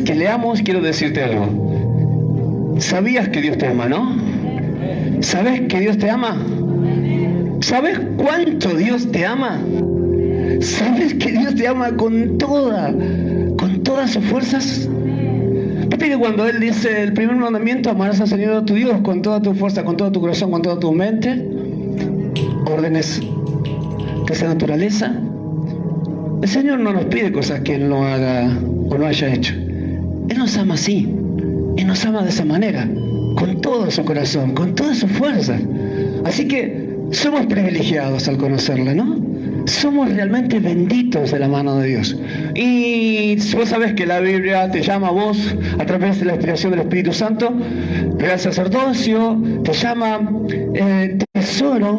que leamos, quiero decirte algo. ¿Sabías que Dios te ama, no? ¿Sabes que Dios te ama? ¿Sabes cuánto Dios te ama? ¿Sabes que Dios te ama con todas sus fuerzas? Viste que cuando Él dice el primer mandamiento, amarás al Señor tu Dios con toda tu fuerza, con todo tu corazón, con toda tu mente, órdenes de esa naturaleza. El Señor no nos pide cosas que Él no haga o no haya hecho. Él nos ama así. Él nos ama de esa manera, con todo su corazón, con toda su fuerza. Así que somos privilegiados al conocerla, ¿no? Somos realmente benditos de la mano de Dios. Y vos sabés que la Biblia te llama a vos, a través de la inspiración del Espíritu Santo, real sacerdocio, te llama tesoro.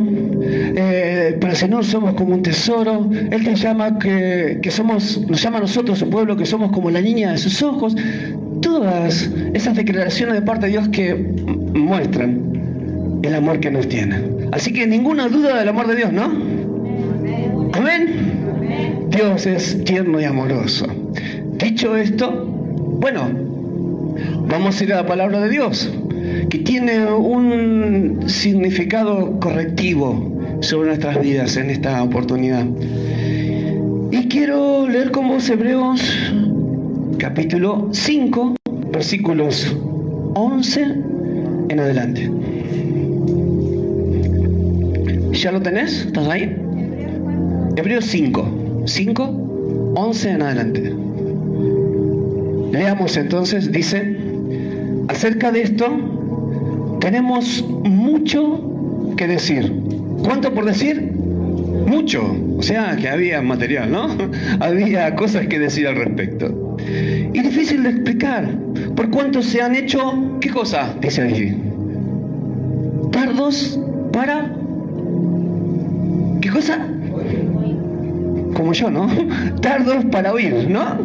Para el Señor somos como un tesoro. Él te llama nos llama a nosotros, su pueblo, que somos como la niña de sus ojos. Todas esas declaraciones de parte de Dios que muestran el amor que nos tiene. Así que ninguna duda del amor de Dios, ¿no? Amén. Dios es tierno y amoroso. Dicho esto, bueno, vamos a ir a la palabra de Dios, que tiene un significado correctivo sobre nuestras vidas en esta oportunidad. Y quiero leer con vos Hebreos capítulo 5, versículos 11 en adelante. ¿Ya lo tenés? ¿Estás ahí? Hebreos 5, 11 en adelante. Leamos entonces, dice: acerca de esto tenemos mucho que decir. ¿Cuánto por decir? Mucho. O sea, que había material, ¿no? Había cosas que decir al respecto. Y difícil de explicar, por cuánto se han hecho, ¿qué cosa? Dice allí. Tardos para... ¿Qué cosa? Como yo, ¿no? Tardos para oír, ¿no?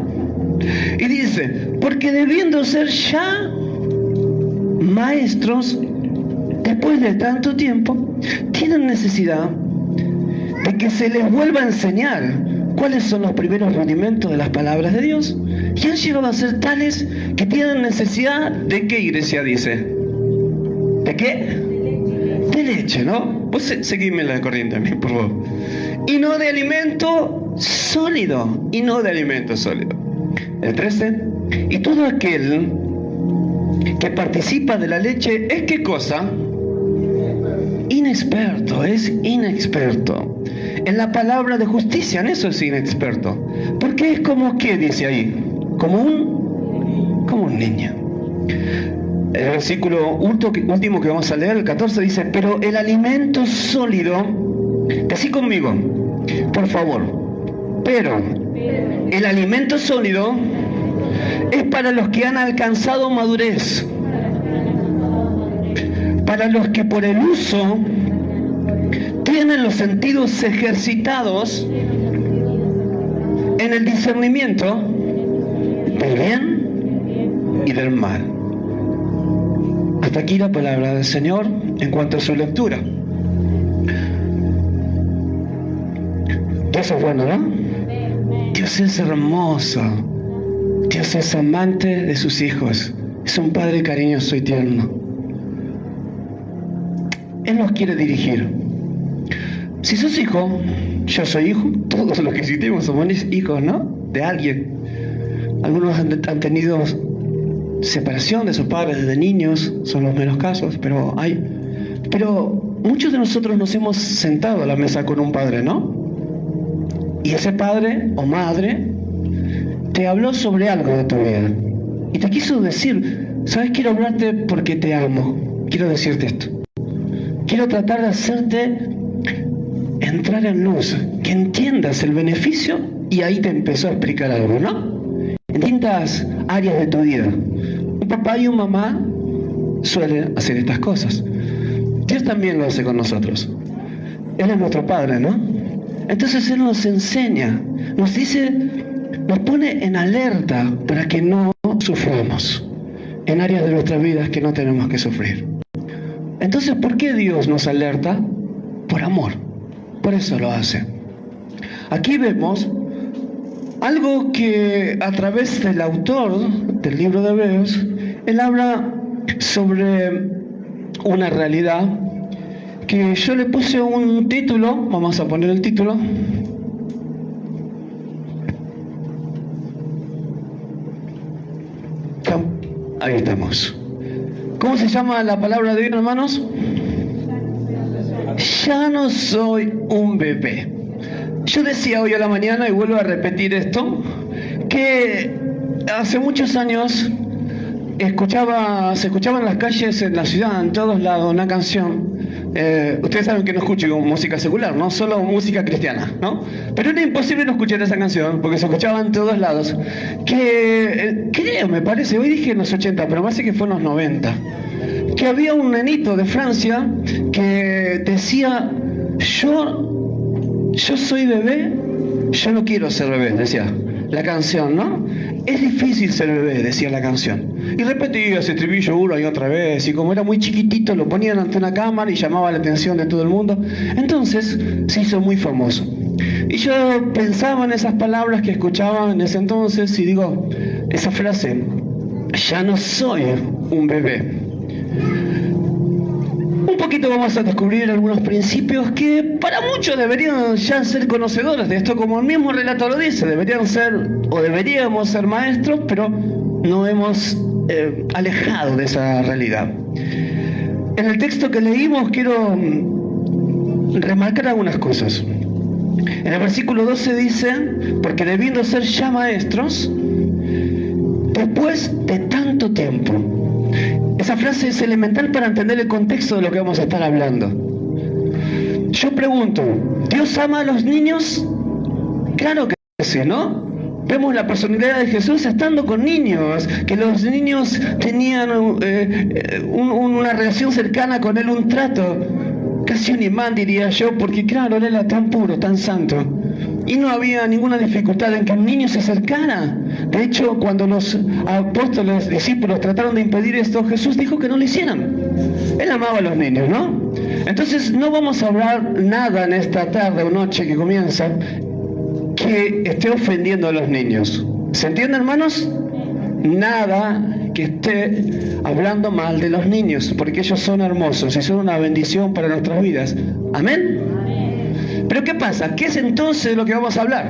Y dice, porque debiendo ser ya maestros, después de tanto tiempo, tienen necesidad de que se les vuelva a enseñar cuáles son los primeros rudimentos de las palabras de Dios. Y han llegado a ser tales que tienen necesidad de ¿qué, iglesia dice? ¿De qué? De leche, ¿no? Vos seguime la corriente a mí, por favor. Y no de alimento sólido. Y no de alimento sólido. El 13. Y todo aquel que participa de la leche es ¿qué cosa? Inexperto, es inexperto. En la palabra de justicia, en eso es inexperto. Porque es como, ¿qué dice ahí? Como un niño. El versículo último que vamos a leer, el 14, dice, pero el alimento sólido, decí conmigo, por favor, pero el alimento sólido es para los que han alcanzado madurez, para los que por el uso tienen los sentidos ejercitados en el discernimiento del bien y del mal. Hasta aquí la palabra del Señor en cuanto a su lectura. Dios es bueno, ¿no? Dios es hermoso. Dios es amante de sus hijos. Es un Padre cariñoso y tierno. Él nos quiere dirigir. Si sos hijo, yo soy hijo, todos los que existimos somos hijos, ¿no? De alguien. Algunos han tenido separación de sus padres desde niños, son los menos casos, pero muchos de nosotros nos hemos sentado a la mesa con un padre, ¿no? Y ese padre o madre te habló sobre algo de tu vida y te quiso decir, ¿sabes? Quiero hablarte porque te amo, quiero decirte esto, quiero tratar de hacerte entrar en luz, que entiendas el beneficio, y ahí te empezó a explicar algo, ¿no? En distintas áreas de tu vida. Un papá y una mamá suelen hacer estas cosas. Dios también lo hace con nosotros. Él es nuestro Padre, ¿no? Entonces Él nos enseña, nos dice, nos pone en alerta para que no suframos en áreas de nuestras vidas que no tenemos que sufrir. Entonces, ¿por qué Dios nos alerta? Por amor. Por eso lo hace. Aquí vemos Algo que a través del autor del libro de Hebreos, él habla sobre una realidad que yo le puse un título, vamos a poner el título. Ahí estamos. ¿Cómo se llama la palabra de Dios, hermanos? Ya no soy un bebé. Yo decía hoy a la mañana, y vuelvo a repetir esto, que hace muchos años se escuchaba en las calles, en la ciudad, en todos lados, una canción. Ustedes saben que no escucho música secular, ¿no? Solo música cristiana, ¿no? Pero era imposible no escuchar esa canción, porque se escuchaba en todos lados. Creo, me parece, hoy dije en los 80, pero parece que fue en los 90, que había un nenito de Francia que decía, yo soy bebé, yo no quiero ser bebé, decía la canción, ¿no? Es difícil ser bebé, decía la canción. Y repetía ese estribillo una y otra vez, y como era muy chiquitito, lo ponían ante una cámara y llamaba la atención de todo el mundo. Entonces se hizo muy famoso. Y yo pensaba en esas palabras que escuchaba en ese entonces y digo, esa frase, ya no soy un bebé. Un poquito vamos a descubrir algunos principios que para muchos deberían ya ser conocedores de esto, como el mismo relato lo dice, deberíamos ser maestros, pero no hemos alejado de esa realidad. En el texto que leímos quiero remarcar algunas cosas. En el versículo 12 dice, porque debiendo ser ya maestros, después de tanto tiempo. Esa frase es elemental para entender el contexto de lo que vamos a estar hablando. Yo pregunto, ¿Dios ama a los niños? Claro que sí, ¿no? Vemos la personalidad de Jesús estando con niños, que los niños tenían una relación cercana con él, un trato, casi un imán diría yo, porque claro, él era tan puro, tan santo. Y no había ninguna dificultad en que un niño se acercara. De hecho, cuando los apóstoles, discípulos trataron de impedir esto, Jesús dijo que no lo hicieran. Él amaba a los niños, ¿no? Entonces no vamos a hablar nada en esta tarde o noche que comienza que esté ofendiendo a los niños. ¿Se entiende, hermanos? Nada que esté hablando mal de los niños, porque ellos son hermosos y son una bendición para nuestras vidas. ¿Amén? Pero ¿qué pasa? ¿Qué es entonces lo que vamos a hablar?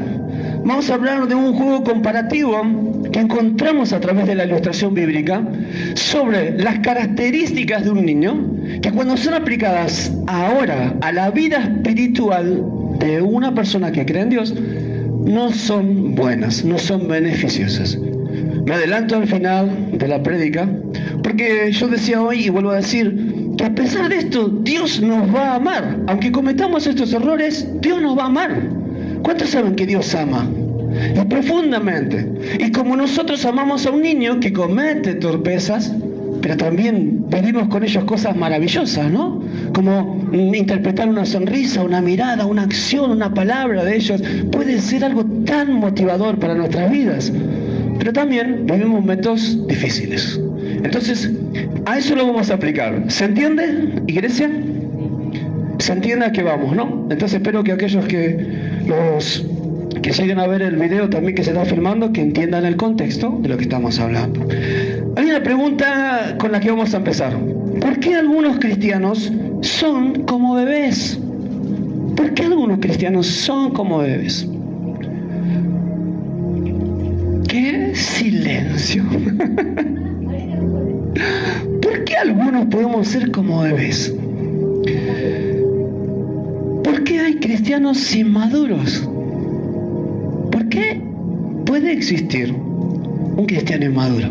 Vamos a hablar de un juego comparativo que encontramos a través de la ilustración bíblica sobre las características de un niño que cuando son aplicadas ahora a la vida espiritual de una persona que cree en Dios, no son buenas, no son beneficiosas. Me adelanto al final de la prédica, porque yo decía hoy y vuelvo a decir que a pesar de esto, Dios nos va a amar. Aunque cometamos estos errores, Dios nos va a amar. ¿Cuántos saben que Dios ama? Y profundamente. Y como nosotros amamos a un niño que comete torpezas, pero también vivimos con ellos cosas maravillosas, ¿no? Como interpretar una sonrisa, una mirada, una acción, una palabra de ellos. Puede ser algo tan motivador para nuestras vidas. Pero también vivimos momentos difíciles. Entonces, a eso lo vamos a aplicar. ¿Se entiende, iglesia? ¿Se entiende a qué vamos, no? Entonces espero que aquellos que lleguen a ver el video también que se está filmando, que entiendan el contexto de lo que estamos hablando. Hay una pregunta con la que vamos a empezar. ¿Por qué algunos cristianos son como bebés? ¿Por qué algunos cristianos son como bebés? ¡Qué silencio! ¿Por qué algunos podemos ser como bebés? ¿Por qué hay cristianos inmaduros? ¿Por qué puede existir un cristiano inmaduro?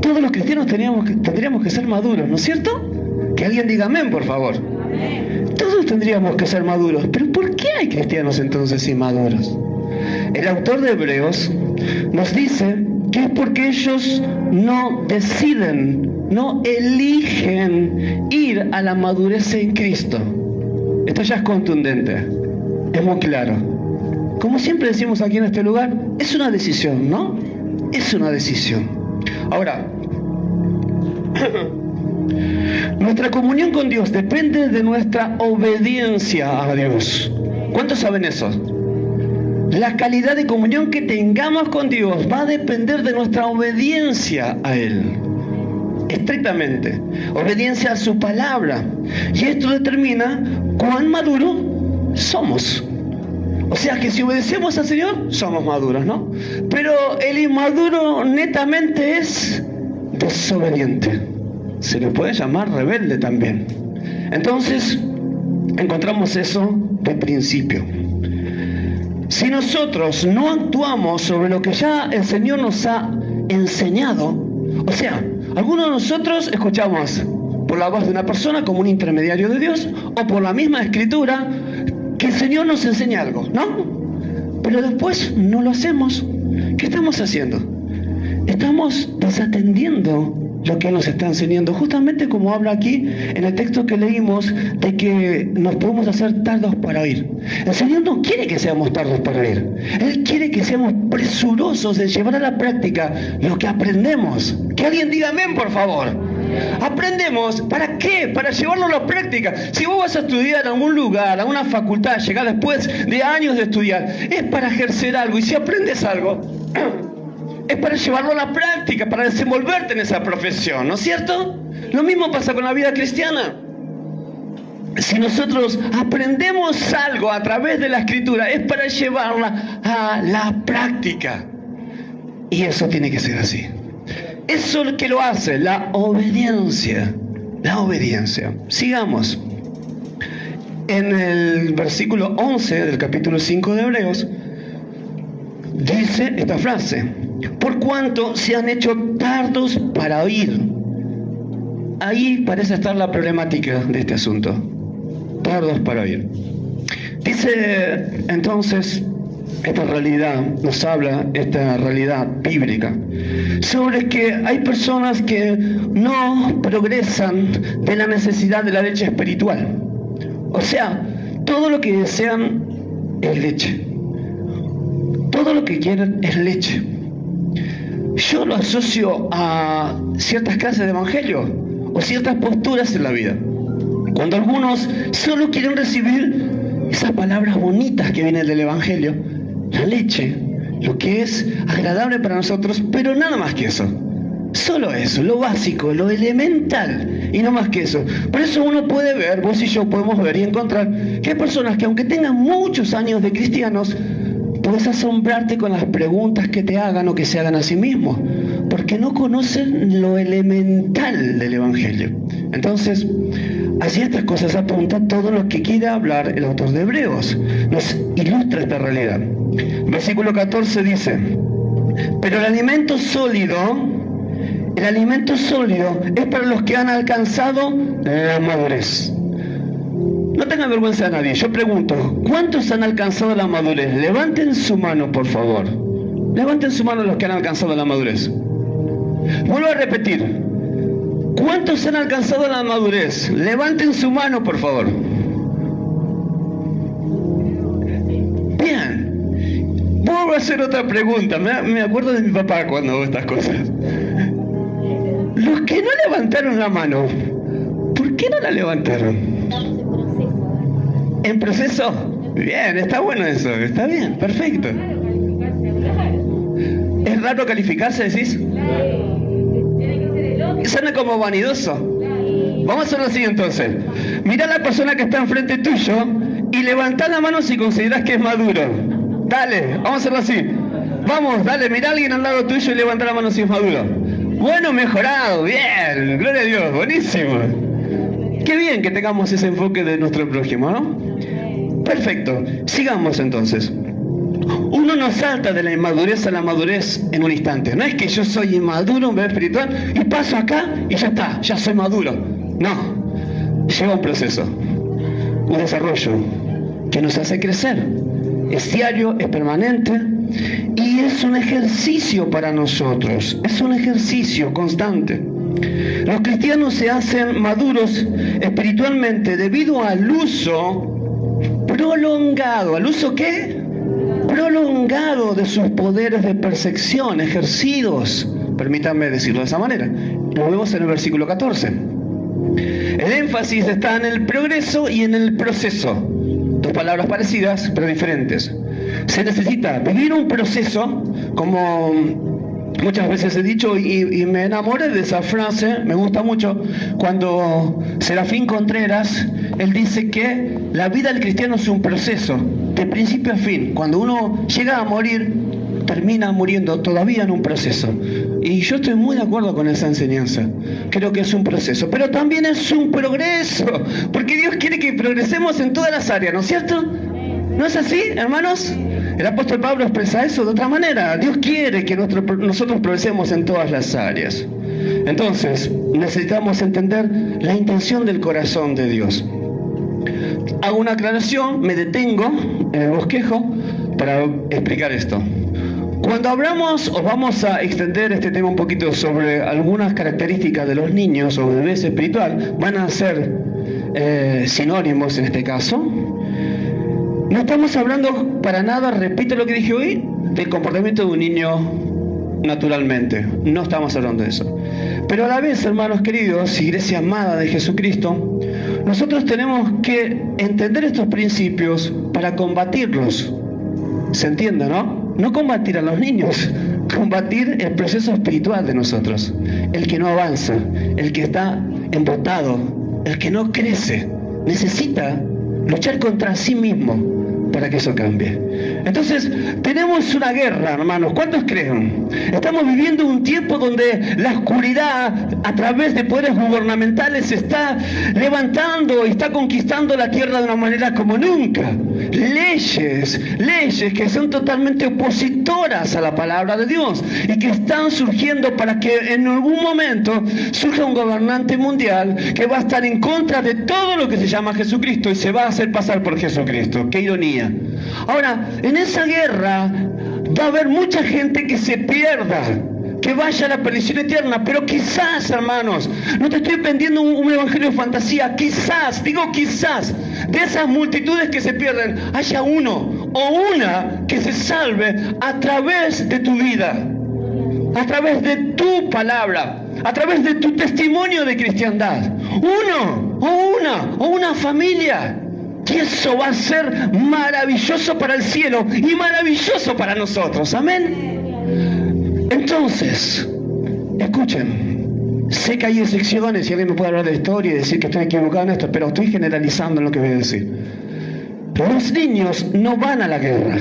Todos los cristianos tendríamos que ser maduros, ¿no es cierto? Que alguien diga amén, por favor. Todos tendríamos que ser maduros, pero ¿por qué hay cristianos entonces inmaduros? El autor de Hebreos nos dice que es porque ellos no deciden, no eligen ir a la madurez en Cristo. Esto ya es contundente, es muy claro. Como siempre decimos aquí en este lugar, es una decisión, ¿no? Es una decisión. Ahora, nuestra comunión con Dios depende de nuestra obediencia a Dios. ¿Cuántos saben eso? La calidad de comunión que tengamos con Dios va a depender de nuestra obediencia a Él. Estrictamente. Obediencia a su palabra. Y esto determina cuán maduros somos. O sea que si obedecemos al Señor, somos maduros, ¿no? Pero el inmaduro netamente es desobediente. Se le puede llamar rebelde también. Entonces, encontramos eso de principio. Si nosotros no actuamos sobre lo que ya el Señor nos ha enseñado, o sea, algunos de nosotros escuchamos por la voz de una persona como un intermediario de Dios, o por la misma Escritura, que el Señor nos enseña algo, ¿no? Pero después no lo hacemos. ¿Qué estamos haciendo? Estamos desatendiendo lo que Él nos está enseñando, justamente como habla aquí en el texto que leímos, de que nos podemos hacer tardos para oír. El Señor no quiere que seamos tardos para oír. Él quiere que seamos presurosos en llevar a la práctica lo que aprendemos. Que alguien diga amén, por favor. Aprendemos, ¿para qué? Para llevarlo a la práctica. Si vos vas a estudiar a algún lugar, a una facultad, llegar después de años de estudiar, es para ejercer algo. Y si aprendes algo, es para llevarlo a la práctica, para desenvolverte en esa profesión, ¿no es cierto? Lo mismo pasa con la vida cristiana. Si nosotros aprendemos algo a través de la Escritura, es para llevarla a la práctica. Y eso tiene que ser así. Eso es lo que lo hace, la obediencia. La obediencia. Sigamos. En el versículo 11 del capítulo 5 de Hebreos, dice esta frase: por cuanto se han hecho tardos para oír. Ahí parece estar la problemática de este asunto. Tardos para oír. Dice entonces, esta realidad, nos habla esta realidad bíblica, sobre que hay personas que no progresan de la necesidad de la leche espiritual. O sea, todo lo que desean es leche. Todo lo que quieren es leche. Yo lo asocio a ciertas clases de evangelio o ciertas posturas en la vida. Cuando algunos solo quieren recibir esas palabras bonitas que vienen del evangelio, la leche, lo que es agradable para nosotros, pero nada más que eso. Solo eso, lo básico, lo elemental, y no más que eso. Por eso uno puede ver, vos y yo podemos ver y encontrar que hay personas que, aunque tengan muchos años de cristianos, puedes asombrarte con las preguntas que te hagan o que se hagan a sí mismos, porque no conocen lo elemental del evangelio. Entonces, hacia estas cosas apunta todo lo que quiere hablar el autor de Hebreos. Nos ilustra esta realidad. Versículo 14 dice: pero el alimento sólido es para los que han alcanzado la madurez. No tengan vergüenza de nadie. Yo pregunto, ¿cuántos han alcanzado la madurez? Levanten su mano, por favor. Levanten su mano los que han alcanzado la madurez. Vuelvo a repetir. ¿Cuántos han alcanzado la madurez? Levanten su mano, por favor. Bien. Vuelvo a hacer otra pregunta. Me acuerdo de mi papá cuando hago estas cosas. Los que no levantaron la mano, ¿por qué no la levantaron? ¿En proceso? Bien, está bueno eso. Está bien, perfecto. ¿Es raro calificarse, decís? Suena como vanidoso. Vamos a hacerlo así entonces. Mirá a la persona que está enfrente tuyo y levantá la mano si considerás que es maduro. Dale, vamos a hacerlo así. Vamos, dale, mirá a alguien al lado tuyo y levantá la mano si es maduro. Bueno, mejorado, bien, gloria a Dios, buenísimo. Qué bien que tengamos ese enfoque de nuestro prójimo, ¿no? Perfecto, sigamos entonces. Uno no salta de la inmadurez a la madurez en un instante. No es que yo soy inmaduro en vez espiritual y paso acá y ya está, ya soy maduro. No, lleva un proceso, un desarrollo que nos hace crecer. Es diario, es permanente y es un ejercicio para nosotros. Es un ejercicio constante. Los cristianos se hacen maduros espiritualmente debido al uso prolongado. ¿Al uso qué? Prolongado de sus poderes de percepción ejercidos, permítanme decirlo de esa manera. Lo vemos en el versículo 14. El énfasis está en el progreso y en el proceso. Dos palabras parecidas pero diferentes. Se necesita vivir un proceso, como muchas veces he dicho, y me enamoré de esa frase, me gusta mucho, cuando Serafín Contreras, él dice que la vida del cristiano es un proceso, de principio a fin. Cuando uno llega a morir, termina muriendo todavía en un proceso. Y yo estoy muy de acuerdo con esa enseñanza. Creo que es un proceso, pero también es un progreso, porque Dios quiere que progresemos en todas las áreas, ¿no es cierto? ¿No es así, hermanos? El apóstol Pablo expresa eso de otra manera. Dios quiere que nosotros progresemos en todas las áreas. Entonces, necesitamos entender la intención del corazón de Dios. Hago una aclaración, me detengo en el bosquejo para explicar esto. Cuando hablamos, o vamos a extender este tema un poquito sobre algunas características de los niños o bebés espiritual, van a ser sinónimos en este caso. No estamos hablando para nada, repito lo que dije hoy, del comportamiento de un niño naturalmente. No estamos hablando de eso. Pero a la vez, hermanos queridos, iglesia amada de Jesucristo, nosotros tenemos que entender estos principios para combatirlos. ¿Se entiende, no? No combatir a los niños, combatir el proceso espiritual de nosotros. El que no avanza, el que está embotado, el que no crece, necesita luchar contra sí mismo para que eso cambie. Entonces, tenemos una guerra, hermanos. ¿Cuántos creen? Estamos viviendo un tiempo donde la oscuridad, a través de poderes gubernamentales, se está levantando y está conquistando la tierra de una manera como nunca. Leyes que son totalmente opositoras a la palabra de Dios y que están surgiendo para que en algún momento surja un gobernante mundial que va a estar en contra de todo lo que se llama Jesucristo y se va a hacer pasar por Jesucristo. ¡Qué ironía! Ahora, en esa guerra va a haber mucha gente que se pierda, que vaya a la perdición eterna, pero quizás, hermanos, no te estoy vendiendo un evangelio de fantasía, quizás, digo quizás, de esas multitudes que se pierden, haya uno o una que se salve a través de tu vida, a través de tu palabra, a través de tu testimonio de cristiandad. Uno o una familia. Y eso va a ser maravilloso para el cielo y maravilloso para nosotros. Amén. Entonces, escuchen, sé que hay excepciones y alguien me puede hablar de historia y decir que estoy equivocado en esto, pero estoy generalizando en lo que voy a decir. Los niños no van a la guerra.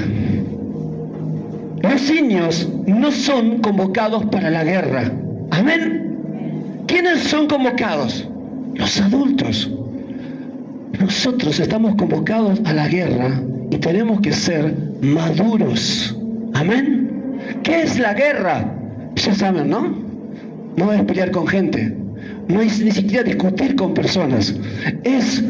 Los niños no son convocados para la guerra. Amén. ¿Quiénes son convocados? Los adultos. Nosotros estamos convocados a la guerra y tenemos que ser maduros. Amén. ¿Qué es la guerra? Ya saben, ¿no? No es pelear con gente, no es ni siquiera discutir con personas, es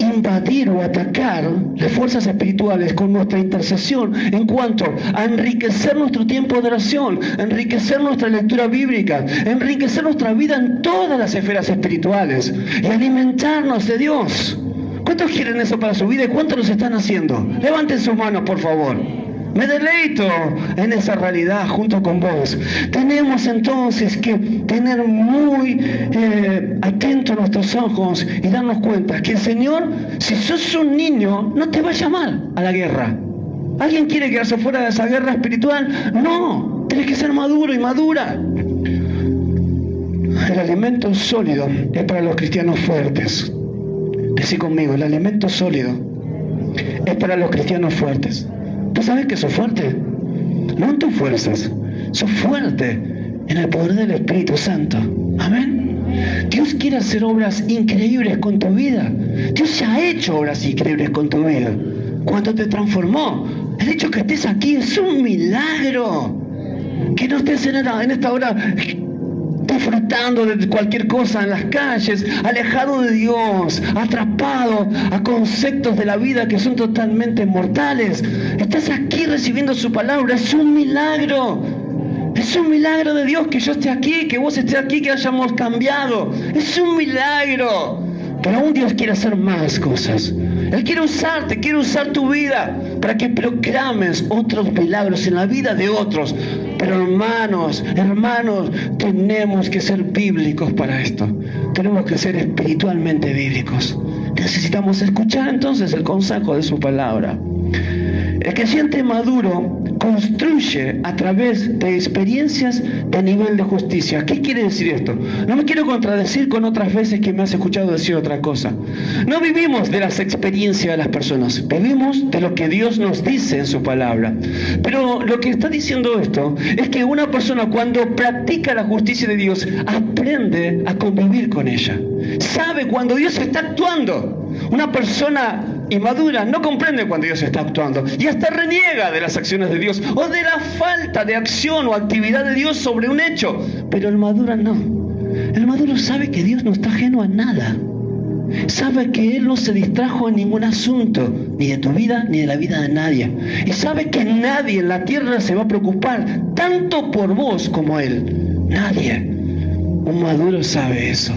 invadir o atacar las fuerzas espirituales con nuestra intercesión en cuanto a enriquecer nuestro tiempo de oración, enriquecer nuestra lectura bíblica, enriquecer nuestra vida en todas las esferas espirituales y alimentarnos de Dios. ¿Cuántos quieren eso para su vida y cuántos lo están haciendo? Levanten sus manos, por favor. Me deleito en esa realidad junto con vos. Tenemos entonces que tener muy atentos nuestros ojos y darnos cuenta que el Señor, si sos un niño, no te va a llamar a la guerra. ¿Alguien quiere quedarse fuera de esa guerra espiritual? No, tenés que ser maduro y madura. El alimento sólido es para los cristianos fuertes. Decí conmigo, el alimento sólido es para los cristianos fuertes. ¿Tú sabes que sos fuerte? No en tus fuerzas, sos fuerte en el poder del Espíritu Santo. Amén. Dios quiere hacer obras increíbles con tu vida. Dios ya ha hecho obras increíbles con tu vida. Cuando te transformó, el hecho que estés aquí es un milagro. Que no estés en esta hora disfrutando de cualquier cosa en las calles, alejado de Dios, atrapado a conceptos de la vida que son totalmente mortales. Estás aquí recibiendo su palabra, es un milagro. Es un milagro de Dios que yo esté aquí, que vos estés aquí, que hayamos cambiado. Es un milagro. Pero aún Dios quiere hacer más cosas. Él quiere usarte, quiere usar tu vida para que proclames otros milagros en la vida de otros. Pero hermanos, tenemos que ser bíblicos para esto. Tenemos que ser espiritualmente bíblicos. Necesitamos escuchar entonces el consejo de su palabra. creyente maduro construye a través de experiencias de nivel de justicia. ¿Qué quiere decir esto? No me quiero contradecir con otras veces que me has escuchado decir otra cosa. No vivimos de las experiencias de las personas, vivimos de lo que Dios nos dice en su palabra. Pero lo que está diciendo esto es que una persona cuando practica la justicia de Dios aprende a convivir con ella. Sabe cuando Dios está actuando. Una persona inmadura no comprende cuando Dios está actuando y hasta reniega de las acciones de Dios o de la falta de acción o actividad de Dios sobre un hecho. Pero el maduro no. El maduro sabe que Dios no está ajeno a nada. Sabe que Él no se distrajo en ningún asunto, ni de tu vida ni de la vida de nadie. Y sabe que nadie en la tierra se va a preocupar tanto por vos como Él. Nadie. Un maduro sabe eso.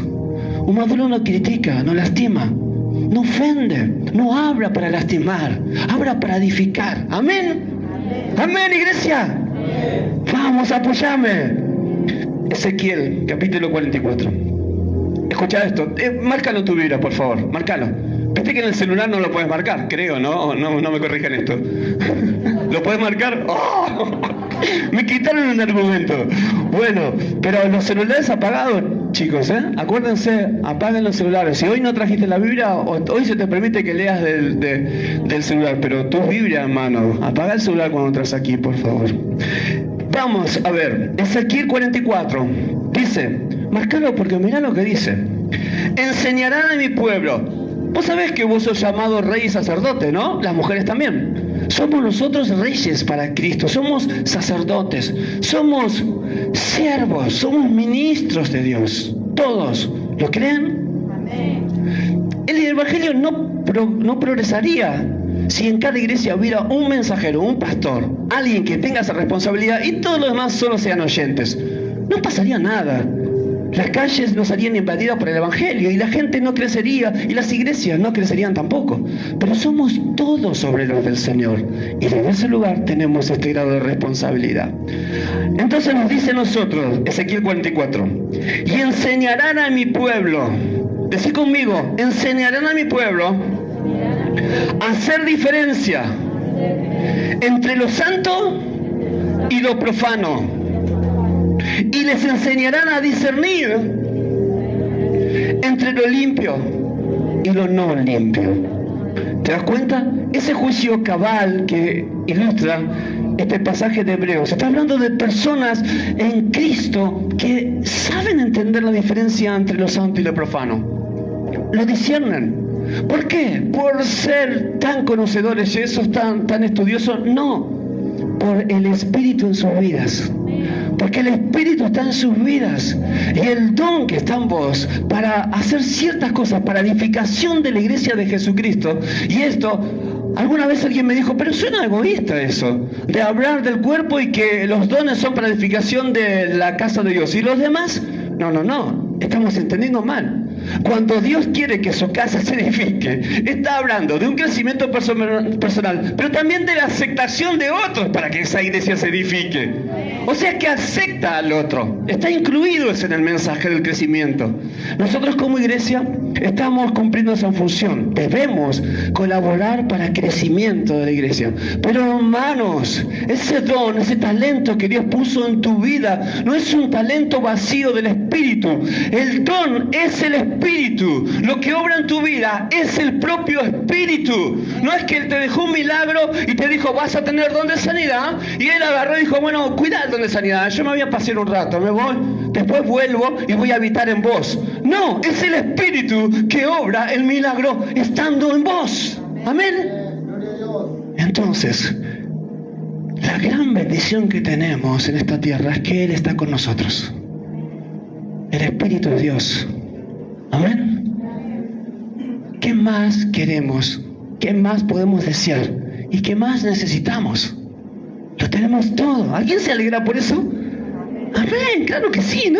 Un maduro no critica, no lastima, no ofende, no habla para lastimar, habla para edificar. Amén. Amén, iglesia. Amén. Vamos, apoyame. Ezequiel, capítulo 44. Escucha esto. Márcalo en tu Biblia, por favor. Márcalo. Viste que en el celular no lo puedes marcar, creo, ¿no? No me corrijan esto. ¿Lo puedes marcar? ¡Oh! Me quitaron un argumento. Bueno, pero los celulares apagados, chicos, ¿eh? Acuérdense, apaguen los celulares. Si hoy no trajiste la Biblia, hoy se te permite que leas del celular, pero tu Biblia, hermano, apaga el celular cuando entras aquí, por favor. Vamos a ver, Ezequiel 44, dice, márcalo porque mirá lo que dice. Enseñarán a mi pueblo. Vos sabés que vos sos llamado rey y sacerdote, ¿no? Las mujeres también. Somos nosotros reyes para Cristo, somos sacerdotes, somos siervos, somos ministros de Dios. Todos, ¿lo creen? Amén. El evangelio no progresaría si en cada iglesia hubiera un mensajero, un pastor, alguien que tenga esa responsabilidad y todos los demás solo sean oyentes. No pasaría nada. Las calles no serían invadidas por el evangelio y la gente no crecería y las iglesias no crecerían tampoco. Pero somos todos obreros del Señor y desde ese lugar tenemos este grado de responsabilidad. Entonces nos dice nosotros, Ezequiel 44, y enseñarán a mi pueblo, decí conmigo, enseñarán a mi pueblo a hacer diferencia entre lo santo y lo profano. Y les enseñarán a discernir entre lo limpio y lo no limpio. ¿Te das cuenta? Ese juicio cabal que ilustra este pasaje de Hebreos. Está hablando de personas en Cristo que saben entender la diferencia entre lo santo y lo profano. Lo disciernen. ¿Por qué? ¿Por ser tan conocedores y esos tan estudiosos? No. Por el Espíritu en sus vidas. Porque el Espíritu está en sus vidas y el don que está en vos para hacer ciertas cosas para edificación de la iglesia de Jesucristo. Y esto, alguna vez alguien me dijo, pero suena egoísta eso, de hablar del cuerpo y que los dones son para edificación de la casa de Dios. ¿Y los demás? No, estamos entendiendo mal. Cuando Dios quiere que su casa se edifique, está hablando de un crecimiento personal, pero también de la aceptación de otros para que esa iglesia se edifique. O sea que acepta al otro, está incluido en el mensaje del crecimiento. Nosotros como iglesia estamos cumpliendo esa función, debemos colaborar para el crecimiento de la iglesia. Pero hermanos, ese don, ese talento que Dios puso en tu vida, no es un talento vacío del Espíritu. El don es el Espíritu. Lo que obra en tu vida es el propio Espíritu. No es que Él te dejó un milagro y te dijo, vas a tener don de sanidad, y Él agarró y dijo, bueno, cuida el don de sanidad, yo me voy a pasear un rato, me voy, después vuelvo y voy a habitar en vos. No, es el Espíritu que obra el milagro estando en vos. Amén. Entonces, la gran bendición que tenemos en esta tierra es que Él está con nosotros. El Espíritu de Dios. Amén. ¿Qué más queremos? ¿Qué más podemos desear? ¿Y qué más necesitamos? Lo tenemos todo. ¿Alguien se alegra por eso? Amén, claro que sí, ¿no?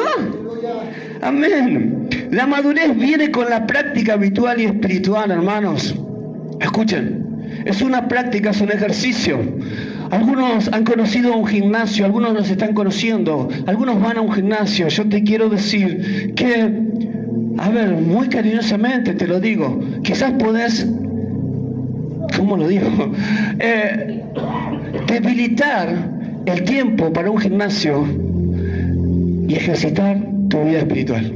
Amén. La madurez viene con la práctica habitual y espiritual, hermanos. Escuchen, es una práctica, es un ejercicio. Algunos han conocido un gimnasio, algunos nos están conociendo, algunos van a un gimnasio. Yo te quiero decir que, a ver, muy cariñosamente te lo digo, quizás podés ¿cómo lo digo? Debilitar el tiempo para un gimnasio y ejercitar tu vida espiritual.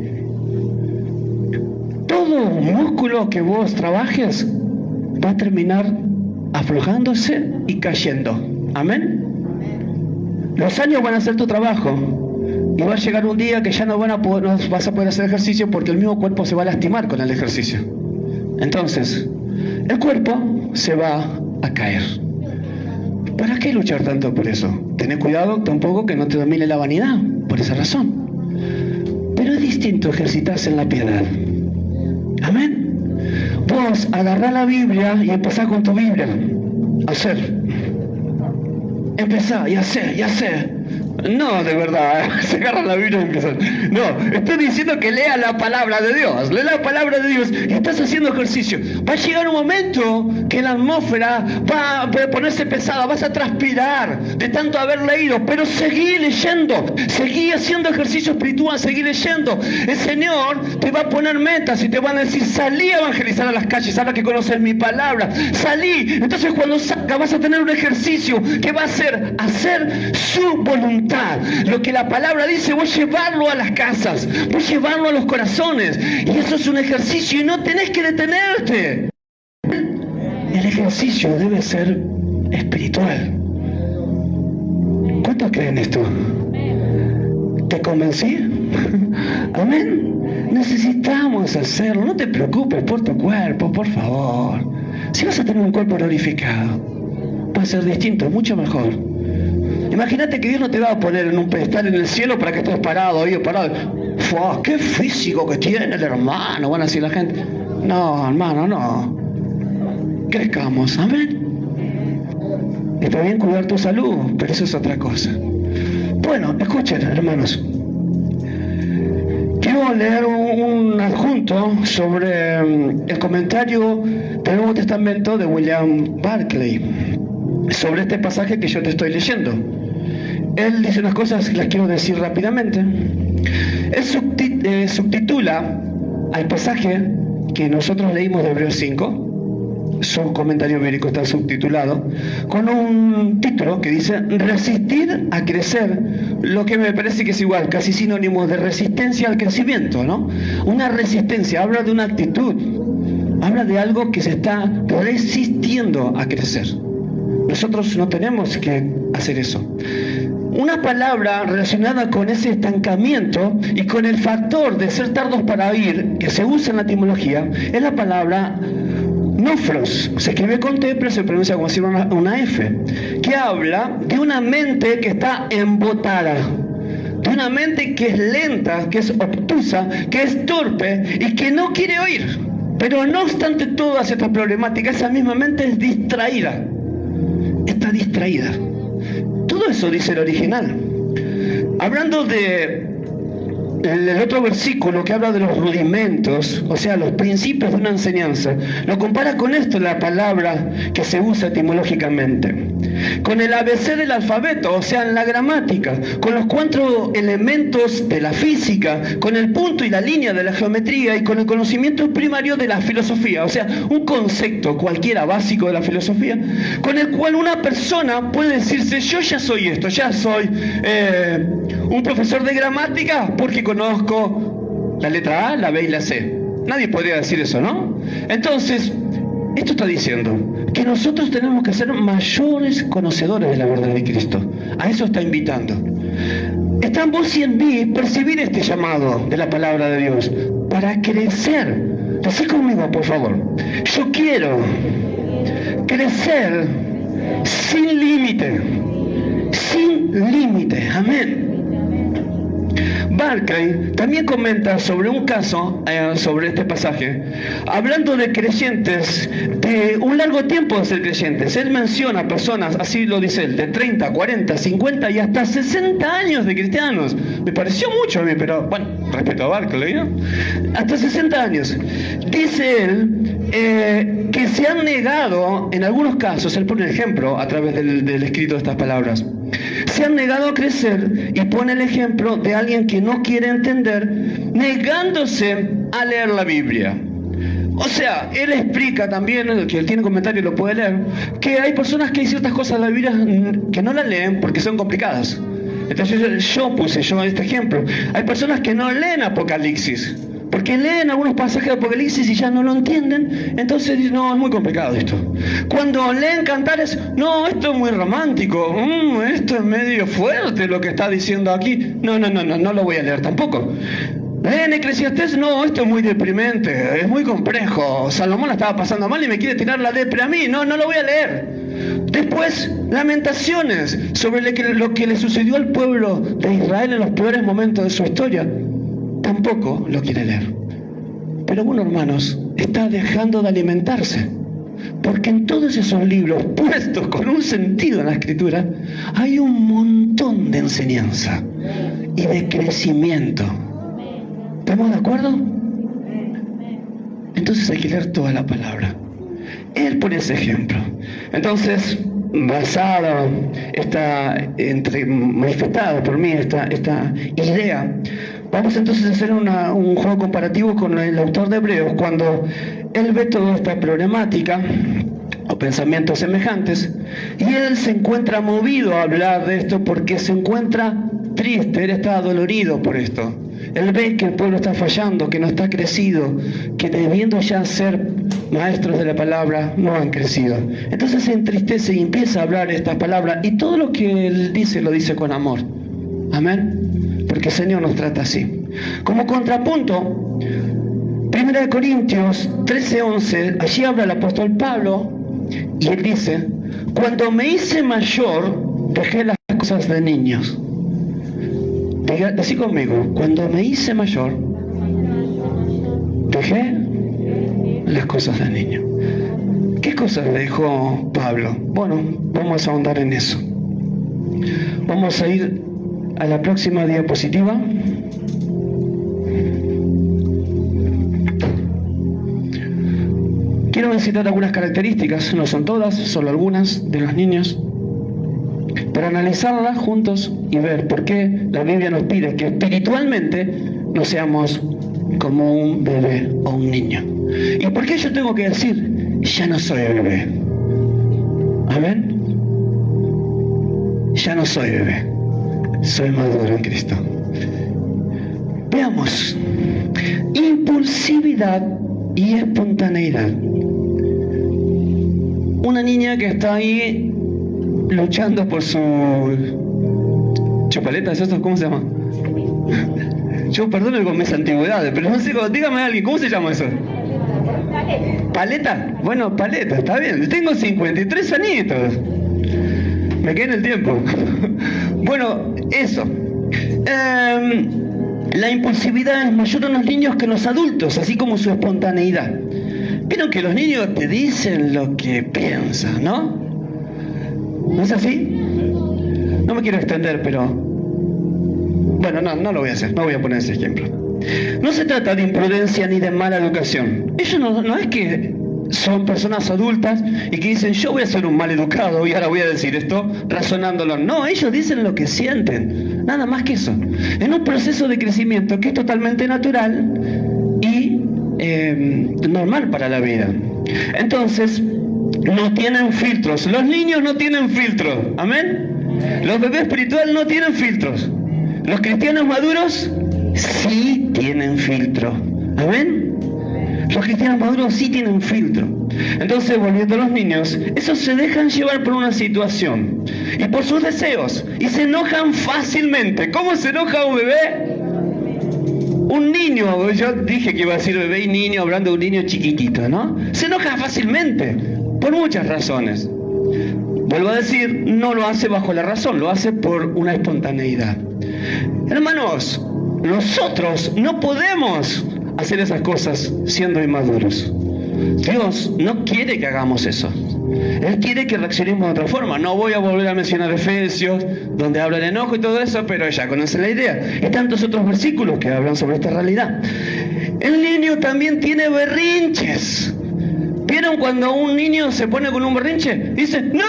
Todo músculo que vos trabajes va a terminar aflojándose y cayendo. Amén. Los años van a hacer tu trabajo y va a llegar un día que ya no vas a poder hacer ejercicio porque el mismo cuerpo se va a lastimar con el ejercicio. Entonces, el cuerpo se va a caer. ¿Para qué luchar tanto por eso? Tené cuidado tampoco que no te domine la vanidad, por esa razón. Pero es distinto ejercitarse en la piedad. Amén. Vos agarrá la Biblia y empezá con tu Biblia. Hacer. Empezá y hacer. No, de verdad, se agarra la Biblia y empieza. No, estoy diciendo que lea la palabra de Dios. Lee la palabra de Dios y estás haciendo ejercicio. Va a llegar un momento que la atmósfera va a ponerse pesada, vas a transpirar de tanto haber leído, pero seguí leyendo, seguí haciendo ejercicio espiritual, seguí leyendo. El Señor te va a poner metas y te van a decir, salí a evangelizar a las calles, ahora que conoces mi palabra, salí. Entonces cuando salga vas a tener un ejercicio que va a ser hacer su voluntad. Lo que la palabra dice, vos llevarlo a las casas, vos llevarlo a los corazones. Y eso es un ejercicio y no tenés que detenerte. El ejercicio debe ser espiritual. ¿Cuántos creen esto? ¿Te convencí? Amén. Necesitamos hacerlo. No te preocupes por tu cuerpo, por favor. Si vas a tener un cuerpo glorificado, va a ser distinto, mucho mejor. Imagínate que Dios no te va a poner en un pedestal en el cielo para que estés parado ahí o parado. ¡Fua! ¡Qué físico que tiene el hermano! Van a decir la gente. No, hermano, no. Crezcamos, amén. Está bien cuidar tu salud, pero eso es otra cosa. Bueno, escuchen, hermanos. Quiero leer un adjunto sobre el comentario del Nuevo Testamento de William Barclay sobre este pasaje que yo te estoy leyendo. Él dice unas cosas que las quiero decir rápidamente. Él subtitula al pasaje que nosotros leímos de Hebreos 5, su comentario bíblico está subtitulado, con un título que dice resistir a crecer, lo que me parece que es igual, casi sinónimo de resistencia al crecimiento, ¿no? Una resistencia, habla de una actitud, habla de algo que se está resistiendo a crecer. Nosotros no tenemos que hacer eso. Una palabra relacionada con ese estancamiento y con el factor de ser tardos para oír, que se usa en la etimología, es la palabra nofros. Se escribe con T, pero se pronuncia como si fuera una F, que habla de una mente que está embotada, de una mente que es lenta, que es obtusa, que es torpe y que no quiere oír. Pero no obstante todas estas problemáticas, esa misma mente es distraída. Está distraída. Todo eso dice el original. Hablando del otro versículo que habla de los rudimentos, o sea, los principios de una enseñanza, lo compara con esto, la palabra que se usa etimológicamente, con el ABC del alfabeto, o sea, en la gramática, con los 4 elementos de la física, con el punto y la línea de la geometría y con el conocimiento primario de la filosofía, o sea, un concepto cualquiera básico de la filosofía, con el cual una persona puede decirse, yo ya soy esto, ya soy un profesor de gramática porque conozco la letra A, la B y la C. Nadie podría decir eso, ¿no? Entonces, esto está diciendo que nosotros tenemos que ser mayores conocedores de la verdad de Cristo. A eso está invitando. Está en vos y en mí percibir este llamado de la palabra de Dios para crecer. Decí conmigo, por favor. Yo quiero crecer sin límite. Sin límite. Amén. Barclay también comenta sobre un caso, sobre este pasaje, hablando de creyentes, de un largo tiempo de ser creyentes. Él menciona personas, así lo dice él, de 30, 40, 50 y hasta 60 años de cristianos. Me pareció mucho a mí, pero bueno, respeto a Barclay, ¿no? Hasta 60 años. Dice él que se han negado, en algunos casos, él pone el ejemplo a través del escrito de estas palabras, se han negado a crecer y pone el ejemplo de alguien que no quiere entender, negándose a leer la Biblia. O sea, él explica también, el que tiene comentario lo puede leer, que hay personas que hay ciertas cosas de la Biblia que no las leen porque son complicadas. Entonces yo puse este ejemplo. Hay personas que no leen Apocalipsis, porque leen algunos pasajes de Apocalipsis y ya no lo entienden, entonces dicen, no, es muy complicado esto. Cuando leen Cantares, no, esto es muy romántico, esto es medio fuerte lo que está diciendo aquí. No lo voy a leer tampoco. Leen Eclesiastés, no, esto es muy deprimente, es muy complejo. Salomón la estaba pasando mal y me quiere tirar la depre a mí, no lo voy a leer. Después, Lamentaciones, sobre lo que le sucedió al pueblo de Israel en los peores momentos de su historia. Tampoco lo quiere leer. Pero bueno, hermanos, está dejando de alimentarse. Porque en todos esos libros puestos con un sentido en la Escritura, hay un montón de enseñanza y de crecimiento. ¿Estamos de acuerdo? Entonces hay que leer toda la palabra. Él pone ese ejemplo. Entonces, basado, manifestado por mí esta idea, vamos entonces a hacer un juego comparativo con el autor de Hebreos, cuando él ve toda esta problemática o pensamientos semejantes, y él se encuentra movido a hablar de esto porque se encuentra triste, él está dolorido por esto. Él ve que el pueblo está fallando, que no está crecido, que debiendo ya ser maestros de la palabra, no han crecido. Entonces se entristece y empieza a hablar estas palabras, y todo lo que él dice, lo dice con amor. Amén. Porque el Señor nos trata así. Como contrapunto, 1 Corintios 13:11, allí habla el apóstol Pablo, y él dice, cuando me hice mayor, dejé las cosas de niños. Decí conmigo, cuando me hice mayor, dejé las cosas de niño. ¿Qué cosas dejó Pablo? Bueno, vamos a ahondar en eso. Vamos a ir a la próxima diapositiva. Quiero mencionar algunas características, no son todas, solo algunas, de los niños, para analizarlas juntos y ver por qué la Biblia nos pide que espiritualmente no seamos como un bebé o un niño. ¿Y por qué yo tengo que decir, ya no soy bebé? ¿Amén? Ya no soy bebé, soy maduro en Cristo. Veamos, impulsividad y espontaneidad. Una niña que está ahí luchando por su chupaleta, ¿es eso? ¿Cómo se llama? Yo perdono con mis antigüedades, pero no sé, dígame a alguien, ¿cómo se llama eso? ¿Paleta? Bueno, paleta, está bien. Tengo 53 añitos. Me quedé en el tiempo. Bueno, eso. La impulsividad es mayor en los niños que en los adultos, así como su espontaneidad. Vieron que los niños te dicen lo que piensan, ¿no? ¿No es así? No me quiero extender, pero... Bueno, no lo voy a hacer, no voy a poner ese ejemplo. No se trata de imprudencia ni de mala educación. Ellos no es que son personas adultas y que dicen, yo voy a ser un mal educado y ahora voy a decir esto razonándolo. No, ellos dicen lo que sienten, nada más que eso. En un proceso de crecimiento que es totalmente natural y normal para la vida. Entonces, no tienen filtros. Los niños no tienen filtros. Amén. Los bebés espirituales no tienen filtros. Los cristianos maduros sí tienen filtro. Amén. Los cristianos maduros sí tienen filtro. Entonces, volviendo a los niños, esos se dejan llevar por una situación y por sus deseos y se enojan fácilmente. ¿Cómo se enoja un bebé? Un niño, yo dije que iba a decir bebé y niño, hablando de un niño chiquitito, ¿no? Se enoja fácilmente, por muchas razones. Vuelvo a decir, no lo hace bajo la razón, lo hace por una espontaneidad. Hermanos, nosotros no podemos hacer esas cosas siendo inmaduros. Dios no quiere que hagamos eso. Él quiere que reaccionemos de otra forma. No voy a volver a mencionar Efesios, donde habla el enojo y todo eso, pero ya conocen la idea. Y tantos otros versículos que hablan sobre esta realidad. El niño también tiene berrinches. ¿Vieron cuando un niño se pone con un berrinche? Dice, no, mamá,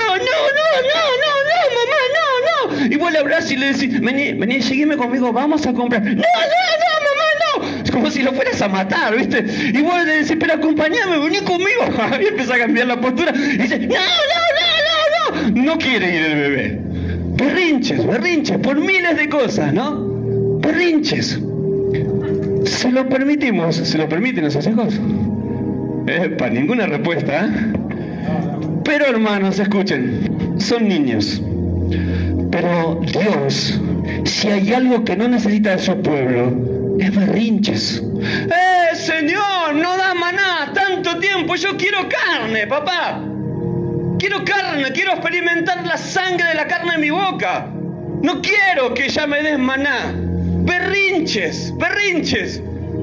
no. Y vos le abrazás y le decís, vení, seguime conmigo, vamos a comprar. No, mamá, no. como si lo fueras a matar, ¿viste? Y vos le decís, pero acompáñame, vení conmigo. Y empieza a cambiar la postura. Y dice, no. No quiere ir el bebé. Berrinches, por miles de cosas, ¿no? Berrinches. Se lo permiten esos hijos. Para ninguna respuesta, ¿eh? Pero hermanos, escuchen, son niños. Pero Dios, si hay algo que no necesita de su pueblo, es berrinches. Señor, no da maná, tanto tiempo, yo quiero carne, papá. Quiero carne, quiero experimentar la sangre de la carne en mi boca. No quiero que ya me des maná. Berrinches.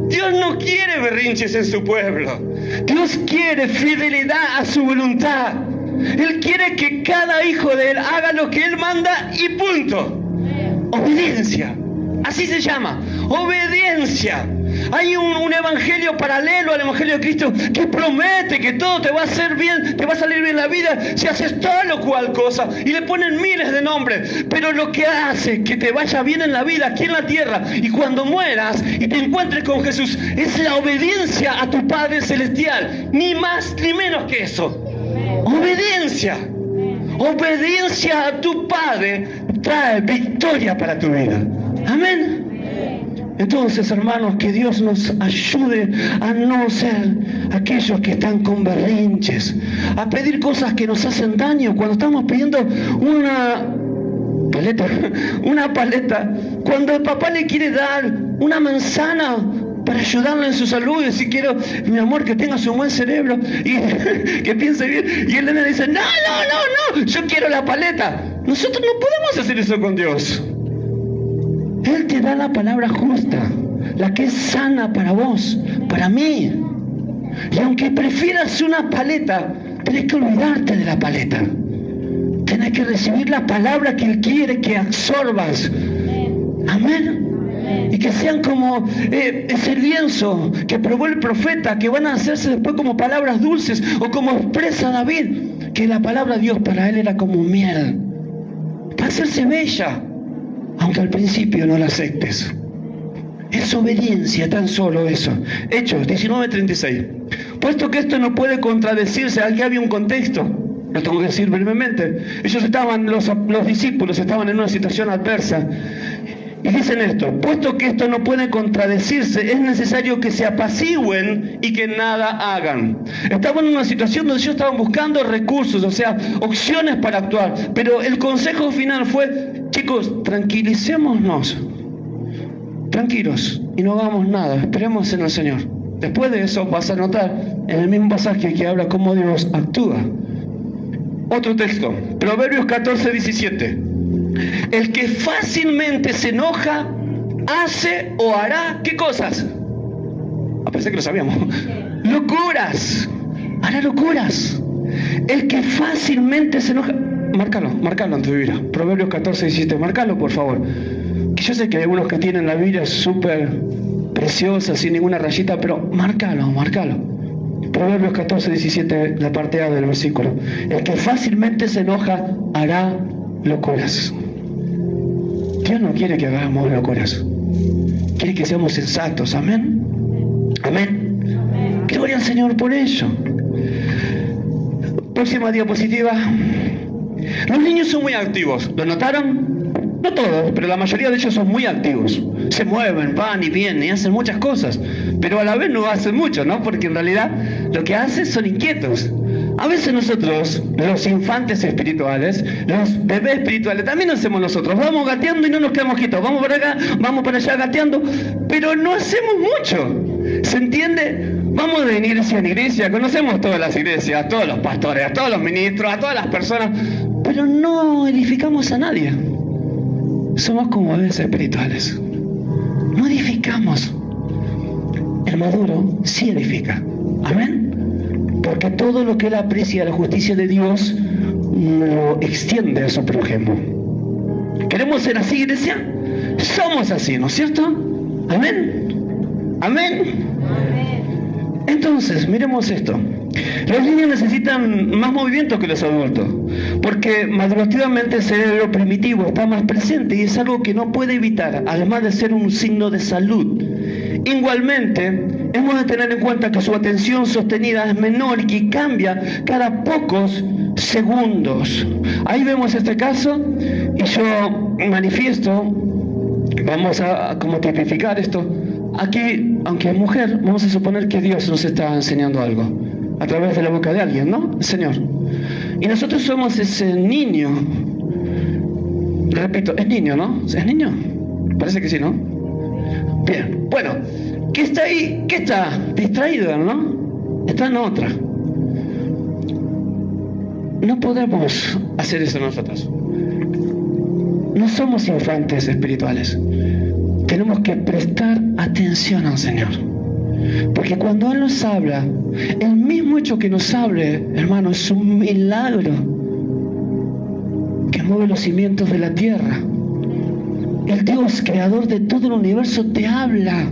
Dios no quiere berrinches en su pueblo. Dios quiere fidelidad a su voluntad. Él quiere que cada hijo de Él haga lo que Él manda y punto. Obediencia. Así se llama. Obediencia. Hay un evangelio paralelo al evangelio de Cristo que promete que todo te va a hacer bien, te va a salir bien la vida si haces tal o cual cosa, y le ponen miles de nombres, pero lo que hace que te vaya bien en la vida aquí en la tierra y cuando mueras y te encuentres con Jesús es la obediencia a tu Padre Celestial, ni más ni menos que eso. Obediencia a tu Padre trae victoria para tu vida. Amén. Entonces, hermanos, que Dios nos ayude a no ser aquellos que están con berrinches, a pedir cosas que nos hacen daño. Cuando estamos pidiendo una paleta, cuando el papá le quiere dar una manzana para ayudarle en su salud, y decir, quiero, mi amor, que tengas un buen cerebro y que piense bien, y el nene dice, no, yo quiero la paleta. Nosotros no podemos hacer eso con Dios. Él te da la palabra justa, la que es sana para vos, para mí. Y aunque prefieras una paleta, tenés que olvidarte de la paleta. Tenés que recibir la palabra que Él quiere que absorbas. Amén. Y que sean como ese lienzo que probó el profeta, que van a hacerse después como palabras dulces, o como expresa David, que la palabra de Dios para él era como miel. Va a hacerse bella, aunque al principio no la aceptes. Es obediencia tan solo eso. Hechos 19:36. Puesto que esto no puede contradecirse, aquí había un contexto, lo tengo que decir brevemente. Ellos estaban, los discípulos estaban en una situación adversa. Y dicen esto: puesto que esto no puede contradecirse, es necesario que se apacigüen y que nada hagan. Estaban en una situación donde ellos estaban buscando recursos, o sea, opciones para actuar. Pero el consejo final fue: chicos, tranquilicémonos, tranquilos, y no hagamos nada, esperemos en el Señor. Después de eso vas a notar en el mismo pasaje que habla cómo Dios actúa. Otro texto, Proverbios 14:17. El que fácilmente se enoja, hace o hará, ¿qué cosas? Pensé que lo sabíamos. Locuras. Hará locuras. El que fácilmente se enoja. Márcalo en tu Biblia. Proverbios 14:17. Márcalo, por favor. Que yo sé que hay algunos que tienen la Biblia súper preciosa, sin ninguna rayita, pero márcalo. Proverbios 14:17, la parte A del versículo. El que fácilmente se enoja, hará locuras. Dios no quiere que hagamos locuras. Quiere que seamos sensatos. Amén. Gloria al Señor por ello. Próxima diapositiva. Los niños son muy activos. ¿Lo notaron? No todos, pero la mayoría de ellos son muy activos. Se mueven, van y vienen y hacen muchas cosas. Pero a la vez no hacen mucho, ¿no? Porque en realidad lo que hacen son inquietos. A veces nosotros, los infantes espirituales, los bebés espirituales, también hacemos nosotros. Vamos gateando y no nos quedamos quietos. Vamos para acá, vamos para allá gateando, pero no hacemos mucho. ¿Se entiende? Vamos de iglesia en iglesia, conocemos todas las iglesias, a todos los pastores, a todos los ministros, a todas las personas, pero no edificamos a nadie. Somos como bebés espirituales. No edificamos. El maduro sí edifica. Amén. Porque todo lo que él aprecia, la justicia de Dios, lo extiende a su prójimo. ¿Queremos ser así, iglesia? Somos así, ¿no es cierto? Amén. Entonces, miremos esto. Los niños necesitan más movimiento que los adultos, porque madurativamente el cerebro primitivo está más presente y es algo que no puede evitar, además de ser un signo de salud Igualmente, hemos de tener en cuenta que su atención sostenida es menor y que cambia cada pocos segundos. Ahí vemos este caso y yo manifiesto, vamos a como tipificar esto. Aquí, aunque es mujer, vamos a suponer que Dios nos está enseñando algo a través de la boca de alguien, ¿no? El Señor. Y nosotros somos ese niño. Repito, es niño, ¿no? ¿Es niño? Parece que sí, ¿no? Bien, bueno, ¿qué está ahí? ¿Qué está? Distraído, ¿no? Está en otra. No podemos hacer eso nosotros. No somos infantes espirituales. Tenemos que prestar atención al Señor. Porque cuando Él nos habla, el mismo hecho que nos hable, hermano, es un milagro que mueve los cimientos de la tierra. El Dios creador de todo el universo te habla,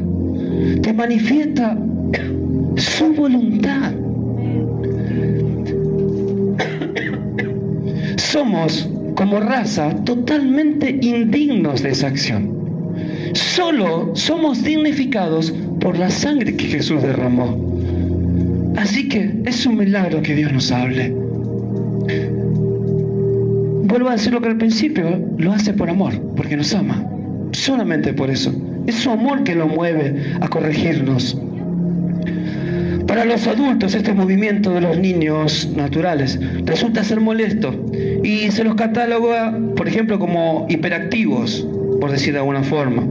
te manifiesta su voluntad. Somos, como raza, totalmente indignos de esa acción. Solo somos dignificados por la sangre que Jesús derramó. Así que es un milagro que Dios nos hable. Vuelvo a decir lo que al principio, lo hace por amor, porque nos ama. Solamente por eso. Es su amor que lo mueve a corregirnos. Para los adultos, este movimiento de los niños naturales resulta ser molesto y se los cataloga, por ejemplo, como hiperactivos, por decir de alguna forma.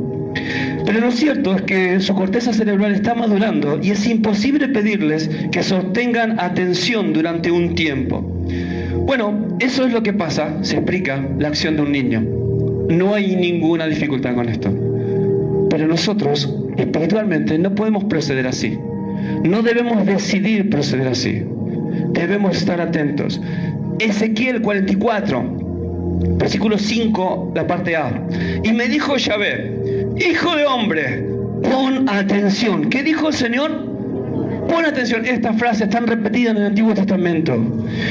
Pero lo cierto es que su corteza cerebral está madurando y es imposible pedirles que sostengan atención durante un tiempo. Bueno, eso es lo que pasa, se explica la acción de un niño. No hay ninguna dificultad con esto. Pero nosotros, espiritualmente, no podemos proceder así. No debemos decidir proceder así. Debemos estar atentos. Ezequiel 44, versículo 5, la parte A. Y me dijo Yahvé: hijo de hombre, pon atención. ¿Qué dijo el Señor? Pon atención. Esta frase es tan repetida en el Antiguo Testamento.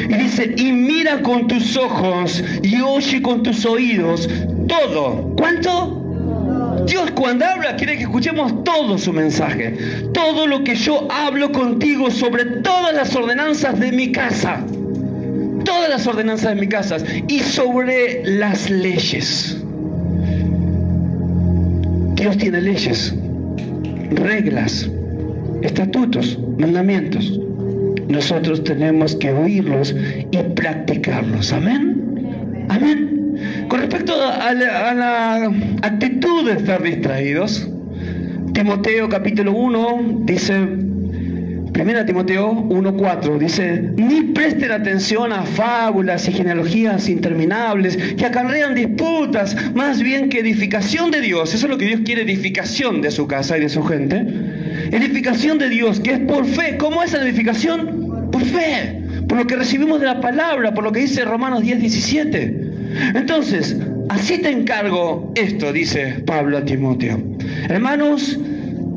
Y dice: y mira con tus ojos y oye con tus oídos todo. ¿Cuánto? Dios cuando habla quiere que escuchemos todo su mensaje. Todo lo que yo hablo contigo sobre todas las ordenanzas de mi casa. Todas las ordenanzas de mi casa. Y sobre las leyes. Dios tiene leyes, reglas, estatutos, mandamientos. Nosotros tenemos que oírlos y practicarlos. Amén. Amén. Con respecto a la actitud de estar distraídos, Timoteo capítulo 1 dice, 1 Timoteo 1:4 dice: ni presten atención a fábulas y genealogías interminables que acarrean disputas, más bien que edificación de Dios. Eso es lo que Dios quiere, edificación de su casa y de su gente. Edificación de Dios, que es por fe. ¿Cómo es la edificación? Por fe, por lo que recibimos de la palabra, por lo que dice Romanos 10:17. Entonces, así te encargo esto, dice Pablo a Timoteo. Hermanos,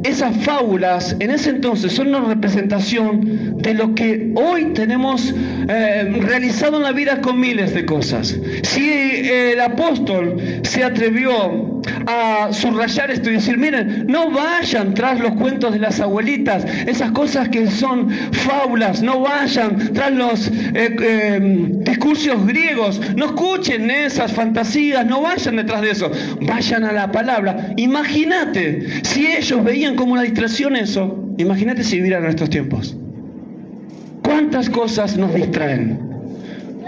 esas fábulas en ese entonces son una representación de lo que hoy tenemos realizado en la vida con miles de cosas. Si el apóstol se atrevió a subrayar esto y decir: miren, no vayan tras los cuentos de las abuelitas, esas cosas que son fábulas, no vayan tras los discursos griegos, no escuchen esas fantasías, no vayan detrás de eso, vayan a la palabra. Imagínate, si ellos veían como una distracción eso, imagínate si vivieran en estos tiempos. ¿Cuántas cosas nos distraen?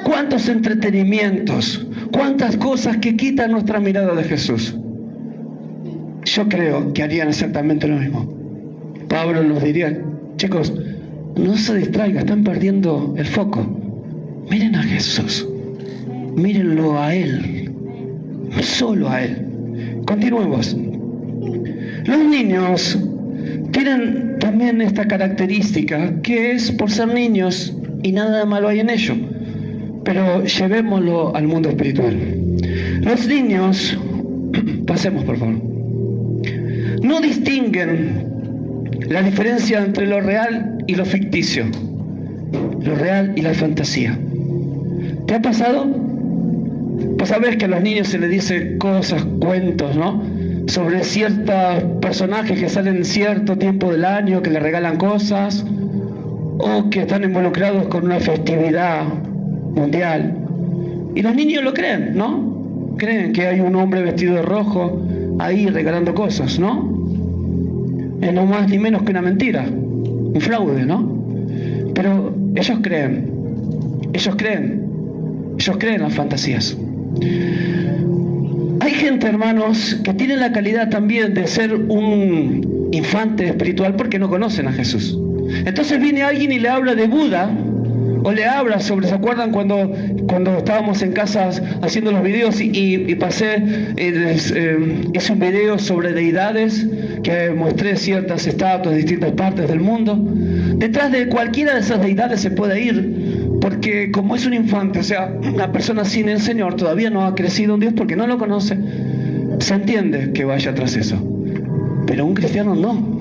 ¿Cuántos entretenimientos? ¿Cuántas cosas que quitan nuestra mirada de Jesús? Yo creo que harían exactamente lo mismo. Pablo nos diría: chicos, no se distraigan, están perdiendo el foco. Miren a Jesús, mírenlo a Él, solo a Él. Continuemos. Los niños tienen también esta característica, que es por ser niños y nada de malo hay en ello. Pero llevémoslo al mundo espiritual. Los niños, pasemos por favor, no distinguen la diferencia entre lo real y lo ficticio, lo real y la fantasía. ¿Te ha pasado? Pues sabes que a los niños se les dice cosas, cuentos, ¿no? sobre ciertos personajes que salen en cierto tiempo del año, que le regalan cosas, o que están involucrados con una festividad mundial. Y los niños lo creen, ¿no? Creen que hay un hombre vestido de rojo ahí regalando cosas, ¿no? Es no más ni menos que una mentira, un fraude, ¿no? Pero ellos creen las fantasías. Hay gente, hermanos, que tiene la calidad también de ser un infante espiritual porque no conocen a Jesús. Entonces viene alguien y le habla de Buda, o le habla sobre, ¿se acuerdan cuando estábamos en casa haciendo los videos y pasé, hice un video sobre deidades, que mostré ciertas estatuas de distintas partes del mundo? Detrás de cualquiera de esas deidades se puede ir, porque como es un infante, o sea, una persona sin el Señor, todavía no ha crecido en Dios porque no lo conoce, se entiende que vaya tras eso. Pero un cristiano no.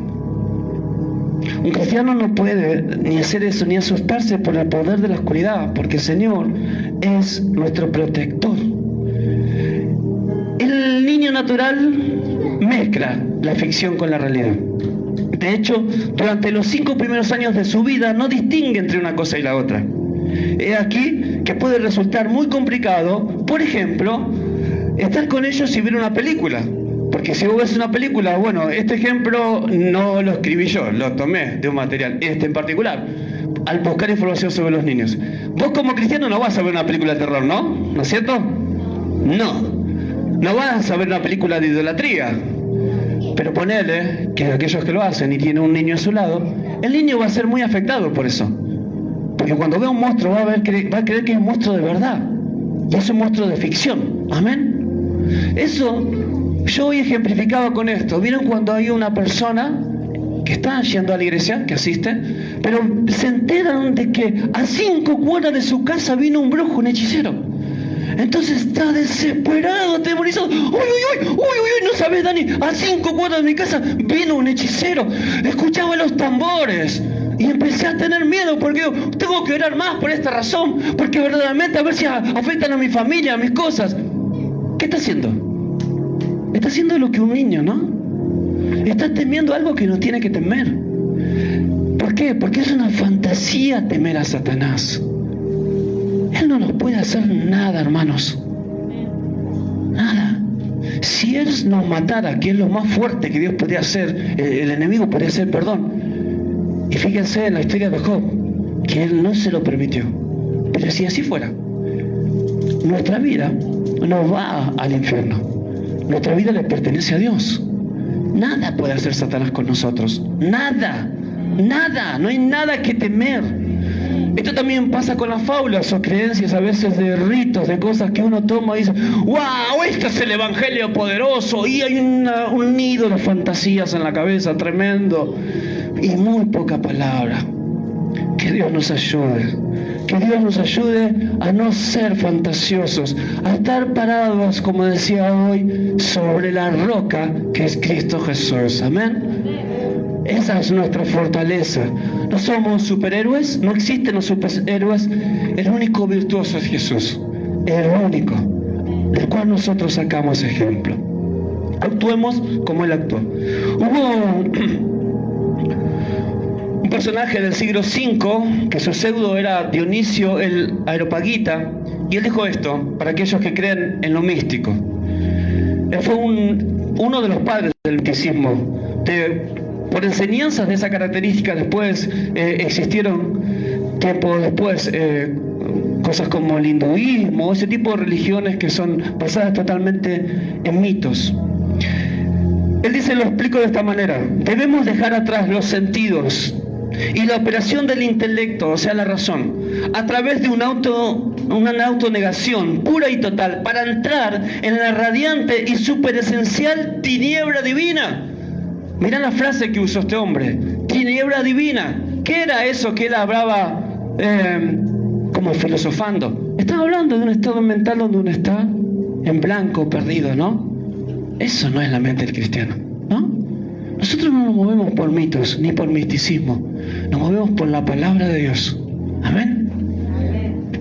Un cristiano no puede ni hacer eso, ni asustarse por el poder de la oscuridad, porque el Señor es nuestro protector. El niño natural mezcla la ficción con la realidad. De hecho, durante los 5 primeros años de su vida no distingue entre una cosa y la otra. Es aquí que puede resultar muy complicado, por ejemplo, estar con ellos y ver una película. Porque si vos ves una película, bueno, este ejemplo no lo escribí yo, lo tomé de un material, este en particular, al buscar información sobre los niños. Vos como cristiano no vas a ver una película de terror, ¿no? ¿No es cierto? No vas a ver una película de idolatría. Pero ponele que aquellos que lo hacen y tienen un niño a su lado, el niño va a ser muy afectado por eso. Porque cuando ve un monstruo va a creer que es un monstruo de verdad. Y es un monstruo de ficción. Amén. Eso yo hoy ejemplificaba con esto. ¿Vieron cuando hay una persona que está yendo a la iglesia, que asiste, pero se enteran de que a 5 cuadras de su casa vino un brujo, un hechicero? Entonces está desesperado, atemorizado. Uy, no sabes, Dani, a 5 cuadras de mi casa vino un hechicero. Escuchaba los tambores y empecé a tener miedo porque digo, tengo que orar más por esta razón, porque verdaderamente a ver si afectan a mi familia, a mis cosas. ¿Qué está haciendo? Está haciendo lo que un niño, ¿no? Está temiendo algo que no tiene que temer. ¿Por qué? Porque es una fantasía temer a Satanás. Él no nos puede hacer nada, hermanos. Nada. Si Él nos matara, que es lo más fuerte que Dios podría hacer, el enemigo podría hacer, perdón. Y fíjense en la historia de Job, que Él no se lo permitió. Pero si así fuera, nuestra vida no va al infierno. Nuestra vida le pertenece a Dios. Nada puede hacer Satanás con nosotros. Nada. No hay nada que temer. Esto también pasa con las fábulas o creencias a veces de ritos, de cosas que uno toma y dice, ¡wow! Este es el evangelio poderoso. Y hay un nido de fantasías en la cabeza tremendo. Y muy poca palabra. Que Dios nos ayude. Que Dios nos ayude a no ser fantasiosos, a estar parados, como decía hoy, sobre la roca que es Cristo Jesús. Amén. Esa es nuestra fortaleza. No somos superhéroes, no existen los superhéroes. El único virtuoso es Jesús. El único, del cual nosotros sacamos ejemplo. Actuemos como Él actuó. Hubo un personaje del siglo V, que su pseudo era Dionisio el Areopagita, y él dijo esto, para aquellos que creen en lo místico. Él fue uno de los padres del misticismo. Por enseñanzas de esa característica después existieron, tiempo después, cosas como el hinduismo, ese tipo de religiones que son basadas totalmente en mitos. Él dice, lo explico de esta manera: debemos dejar atrás los sentidos y la operación del intelecto, o sea, la razón, a través de una autonegación pura y total, para entrar en la radiante y superesencial tiniebla divina. Mirá la frase que usó este hombre, tiniebla divina. ¿Qué era eso que él hablaba como filosofando? Estaba hablando de un estado mental donde uno está en blanco, perdido, ¿no? Eso no es la mente del cristiano, ¿no? Nosotros no nos movemos por mitos ni por misticismo, nos movemos por la palabra de Dios. Amén.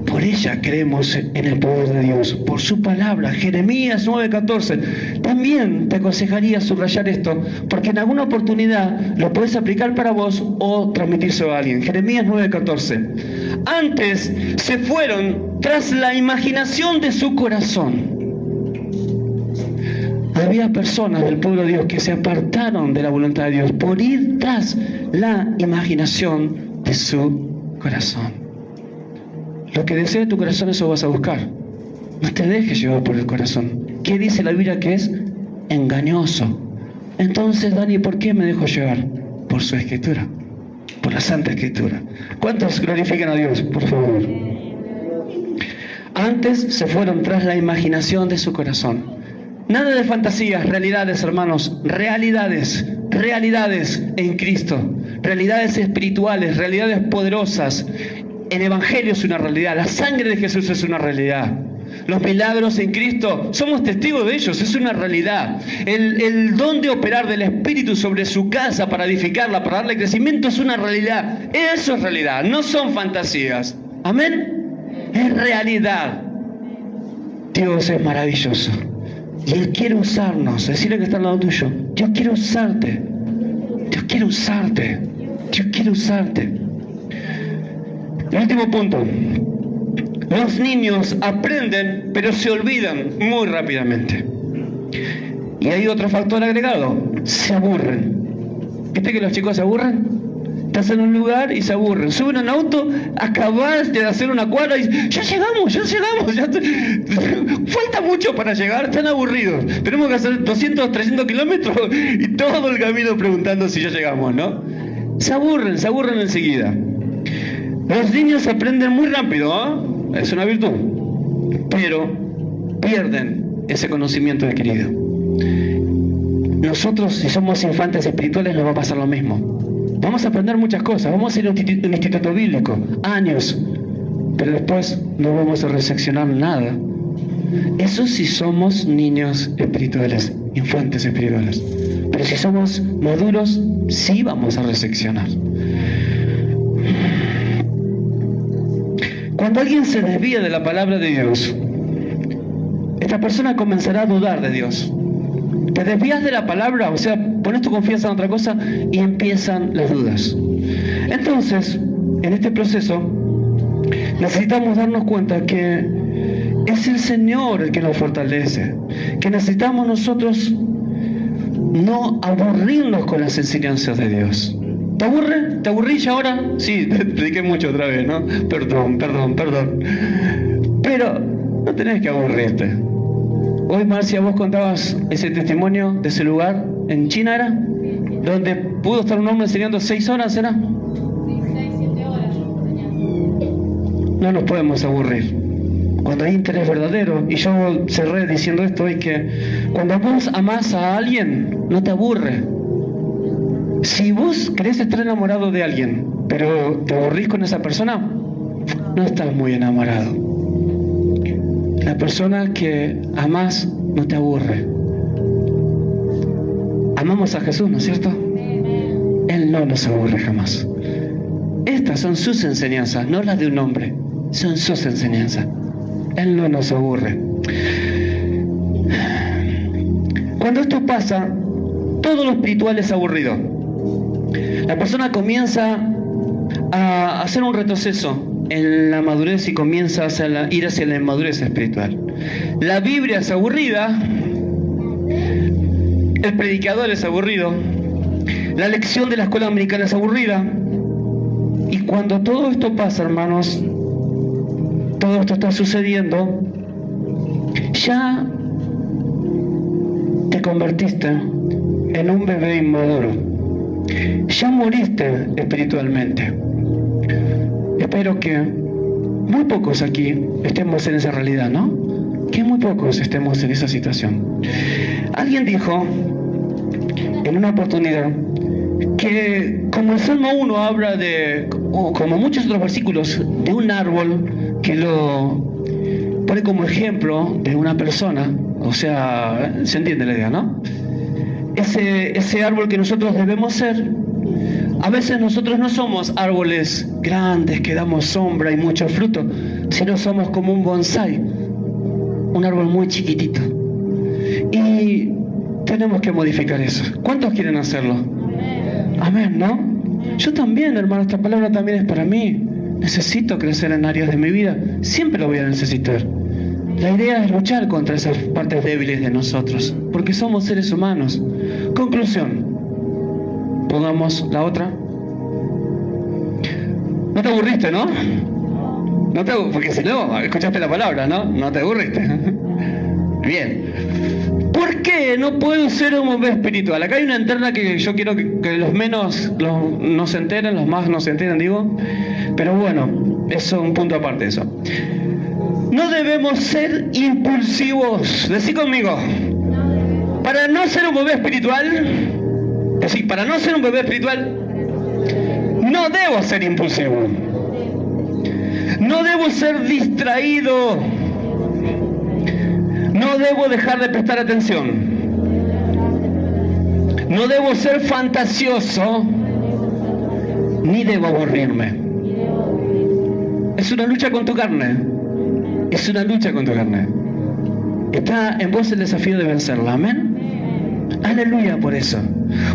Por Por ella creemos en el poder de Dios, por su palabra. Jeremías 9:14. También te aconsejaría subrayar esto, porque en alguna oportunidad lo puedes aplicar para vos o transmitírselo a alguien. Jeremías 9:14. Antes se fueron tras la imaginación de su corazón. Había personas del pueblo de Dios que se apartaron de la voluntad de Dios por ir tras la imaginación de su corazón. Lo que desee tu corazón, eso vas a buscar. No te dejes llevar por el corazón. ¿Qué dice la Biblia que es? Engañoso. Entonces, Dani, ¿por qué me dejo llevar? Por su escritura, por la Santa Escritura. ¿Cuántos glorifican a Dios, por favor? Antes se fueron tras la imaginación de su corazón. Nada de fantasías, realidades, hermanos, realidades en Cristo, realidades espirituales, realidades poderosas. El Evangelio es una realidad, la sangre de Jesús es una realidad. Los milagros en Cristo, somos testigos de ellos, es una realidad. El don de operar del Espíritu sobre su casa para edificarla, para darle crecimiento, es una realidad. Eso es realidad, no son fantasías. ¿Amén? Es realidad. Dios es maravilloso. Y Él quiere usarnos. Decirle que está al lado tuyo: Dios quiere usarte. Dios quiere usarte. Dios quiere usarte. El último punto. Los niños aprenden, pero se olvidan muy rápidamente. Y hay otro factor agregado: se aburren. ¿Viste que los chicos se aburren? Estás en un lugar y se aburren. Suben a un auto, acabas de hacer una cuadra y ya llegamos. Falta mucho para llegar, están aburridos. Tenemos que hacer 200, 300 kilómetros y todo el camino preguntando si ya llegamos, ¿no? Se aburren enseguida. Los niños aprenden muy rápido, ¿eh? Es una virtud, pero pierden ese conocimiento adquirido. Nosotros, si somos infantes espirituales, nos va a pasar lo mismo. Vamos a aprender muchas cosas, vamos a ir a un instituto bíblico, años, pero después no vamos a recepcionar nada. Eso si somos niños espirituales, infantes espirituales. Pero si somos maduros, sí vamos a recepcionar. Cuando alguien se desvía de la palabra de Dios, esta persona comenzará a dudar de Dios. Te desvías de la palabra, o sea, pones tu confianza en otra cosa y empiezan las dudas. Entonces, en este proceso, necesitamos darnos cuenta que es el Señor el que nos fortalece, que necesitamos nosotros no aburrirnos con las enseñanzas de Dios. ¿Te aburre? ¿Te aburrís ahora? Sí, te prediqué mucho otra vez, ¿no? Perdón. Pero no tenés que aburrirte. Hoy, Marcia, vos contabas ese testimonio de ese lugar, en China era, donde pudo estar un hombre enseñando 6 horas, ¿era? Sí, 6, 7 horas enseñando. No nos podemos aburrir. Cuando hay interés verdadero, y yo cerré diciendo esto, es que cuando vos amás a alguien, no te aburre. Si vos querés estar enamorado de alguien, pero te aburrís con esa persona, no estás muy enamorado. La persona que amás no te aburre. Amamos a Jesús, ¿no es cierto? Él no nos aburre jamás. Estas son sus enseñanzas, no las de un hombre. Son sus enseñanzas. Él no nos aburre. Cuando esto pasa, todo lo espiritual es aburrido. La persona comienza a hacer un retroceso en la madurez y comienza a ir hacia la inmadurez espiritual. La Biblia es aburrida, el predicador es aburrido, la lección de la escuela dominical es aburrida, y cuando todo esto pasa, hermanos, todo esto está sucediendo, ya te convertiste en un bebé inmaduro. Ya moriste espiritualmente. Espero que muy pocos aquí estemos en esa realidad, ¿no? Que muy pocos estemos en esa situación. Alguien dijo en una oportunidad que como el Salmo 1 habla de, como muchos otros versículos, de un árbol que lo pone como ejemplo de una persona, o sea, se entiende la idea, ¿no? Ese árbol que nosotros debemos ser. A veces nosotros no somos árboles grandes que damos sombra y mucho fruto. sino somos como un bonsái, un árbol muy chiquitito. Y tenemos que modificar eso. ¿Cuántos quieren hacerlo? Amén, ¿no? Yo también, hermano, esta palabra también es para mí. Necesito crecer en áreas de mi vida. Siempre lo voy a necesitar. La idea es luchar contra esas partes débiles de nosotros, porque somos seres humanos. Conclusión. Pongamos la otra. No te aburriste, ¿no? No te, porque si no, escuchaste la palabra, ¿no? No te aburriste. Bien. ¿Por qué no puedo ser un bebé espiritual? Acá hay una interna que yo quiero que los menos no se enteren, los más no se enteren, digo. Pero bueno, eso es un punto aparte de eso. No debemos ser impulsivos. Decí conmigo. Para no ser un bebé espiritual, decí, para no ser un bebé espiritual, no debo ser impulsivo. No debo ser distraído. No debo dejar de prestar atención. No debo ser fantasioso. Ni debo aburrirme. Es una lucha con tu carne. Es una lucha con tu carne. Está en vos el desafío de vencerla. Amén. Aleluya por eso.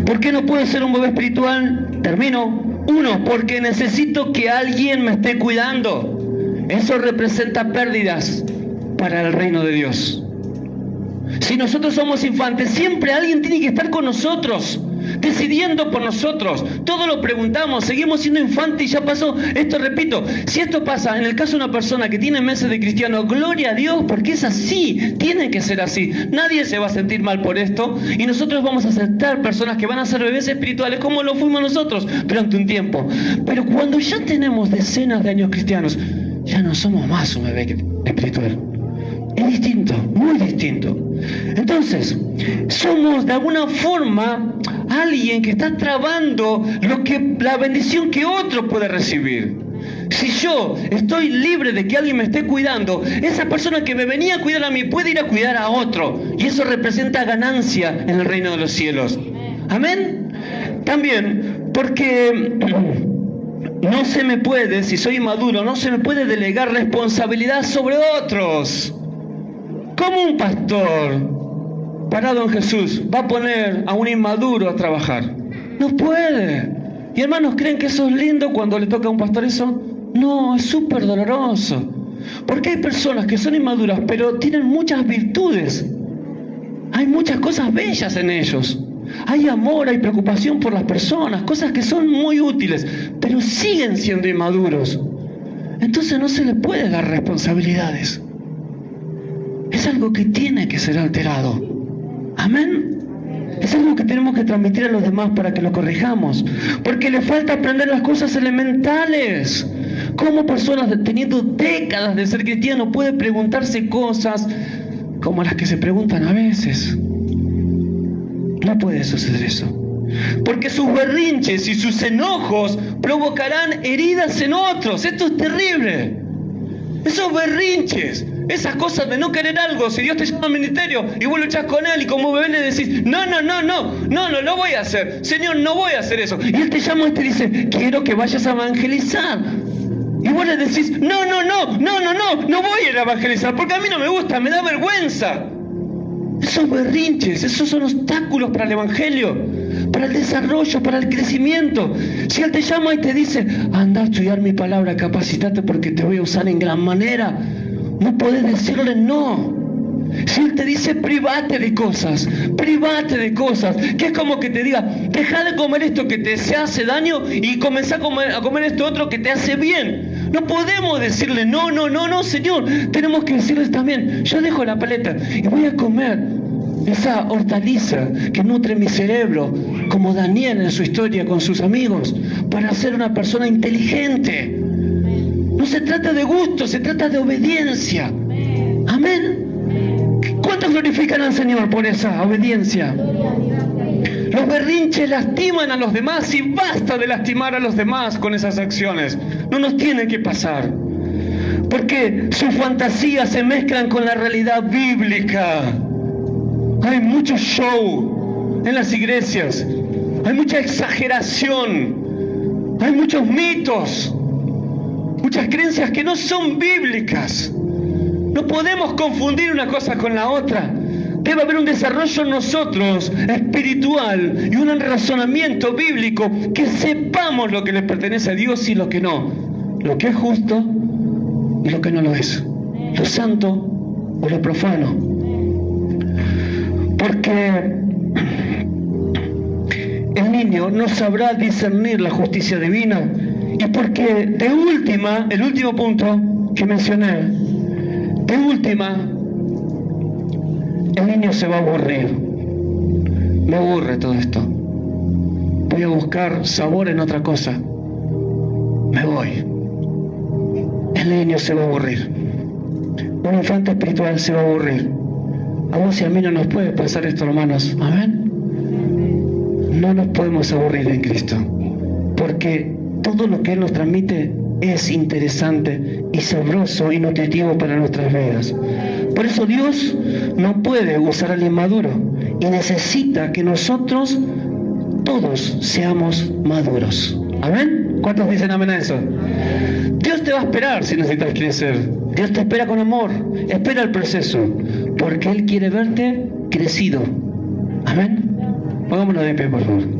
¿Por qué no puedo ser un bebé espiritual? Termino. 1, porque necesito que alguien me esté cuidando. Eso representa pérdidas para el reino de Dios. Si nosotros somos infantes, siempre alguien tiene que estar con nosotros, decidiendo por nosotros. Todo lo preguntamos, seguimos siendo infantes y ya pasó. Esto, repito, si esto pasa en el caso de una persona que tiene meses de cristiano, gloria a Dios, porque es así, tiene que ser así. Nadie se va a sentir mal por esto y nosotros vamos a aceptar personas que van a ser bebés espirituales como lo fuimos nosotros durante un tiempo. Pero cuando ya tenemos decenas de años cristianos, ya no somos más un bebé espiritual. Es distinto, muy distinto. Entonces, somos de alguna forma alguien que está trabando la bendición que otro puede recibir. Si yo estoy libre de que alguien me esté cuidando, esa persona que me venía a cuidar a mí puede ir a cuidar a otro. Y eso representa ganancia en el reino de los cielos. Amén. También, porque no se me puede, si soy inmaduro, no se me puede delegar responsabilidad sobre otros. ¿Cómo un pastor parado en Jesús va a poner a un inmaduro a trabajar? No puede. ¿Y hermanos creen que eso es lindo cuando le toca a un pastor eso? No, es súper doloroso. Porque hay personas que son inmaduras, pero tienen muchas virtudes. Hay muchas cosas bellas en ellos. Hay amor, hay preocupación por las personas, cosas que son muy útiles, pero siguen siendo inmaduros. Entonces no se les puede dar responsabilidades. Es algo que tiene que ser alterado. Amén. Es algo que tenemos que transmitir a los demás para que lo corrijamos. Porque le falta aprender las cosas elementales. ¿Cómo personas teniendo décadas de ser cristianos puede preguntarse cosas como las que se preguntan a veces? No puede suceder eso. Porque sus berrinches y sus enojos provocarán heridas en otros. Esto es terrible. Esos berrinches, esas cosas de no querer algo, si Dios te llama al ministerio y vos luchás con Él y como bebé le decís, no lo voy a hacer, Señor, no voy a hacer eso. Y Él te llama y te dice, quiero que vayas a evangelizar. Y vos le decís, no voy a ir a evangelizar porque a mí no me gusta, me da vergüenza. Esos berrinches, esos son obstáculos para el evangelio, para el desarrollo, para el crecimiento. Si Él te llama y te dice, anda a estudiar mi palabra, capacitate porque te voy a usar en gran manera, no podés decirle no. Si Él te dice, private de cosas, que es como que te diga, deja de comer esto que te hace daño y comenzá a comer esto otro que te hace bien. No podemos decirle no, Señor. Tenemos que decirles también, yo dejo la paleta y voy a comer esa hortaliza que nutre mi cerebro, como Daniel en su historia con sus amigos, para ser una persona inteligente. No se trata de gusto, se trata de obediencia. Amén. ¿Cuántos glorifican al Señor por esa obediencia? Los berrinches lastiman a los demás y basta de lastimar a los demás con esas acciones. No nos tiene que pasar. Porque sus fantasías se mezclan con la realidad bíblica. Hay mucho show en las iglesias. Hay mucha exageración. Hay muchos mitos. muchas creencias que no son bíblicas. No podemos confundir una cosa con la otra. Debe haber un desarrollo en nosotros espiritual y un razonamiento bíblico, que sepamos lo que le pertenece a Dios y lo que no, lo que es justo y lo que no lo es, lo santo o lo profano. Porque el niño no sabrá discernir la justicia divina, y porque de última, el último punto que mencioné, de última, el niño se va a aburrir. Me aburre todo esto. Voy a buscar sabor en otra cosa. Me voy. El niño se va a aburrir. Un infante espiritual se va a aburrir. A vos y a mí no nos puede pasar esto, hermanos. Amén. No nos podemos aburrir en Cristo, porque todo lo que Él nos transmite es interesante y sabroso y nutritivo para nuestras vidas. Por eso Dios no puede usar al inmaduro y necesita que nosotros todos seamos maduros. ¿Amén? ¿Cuántos dicen amén a eso? Dios te va a esperar si necesitas crecer. Dios te espera con amor. Espera el proceso, porque Él quiere verte crecido. Amén. Pongámonos de pie, por favor.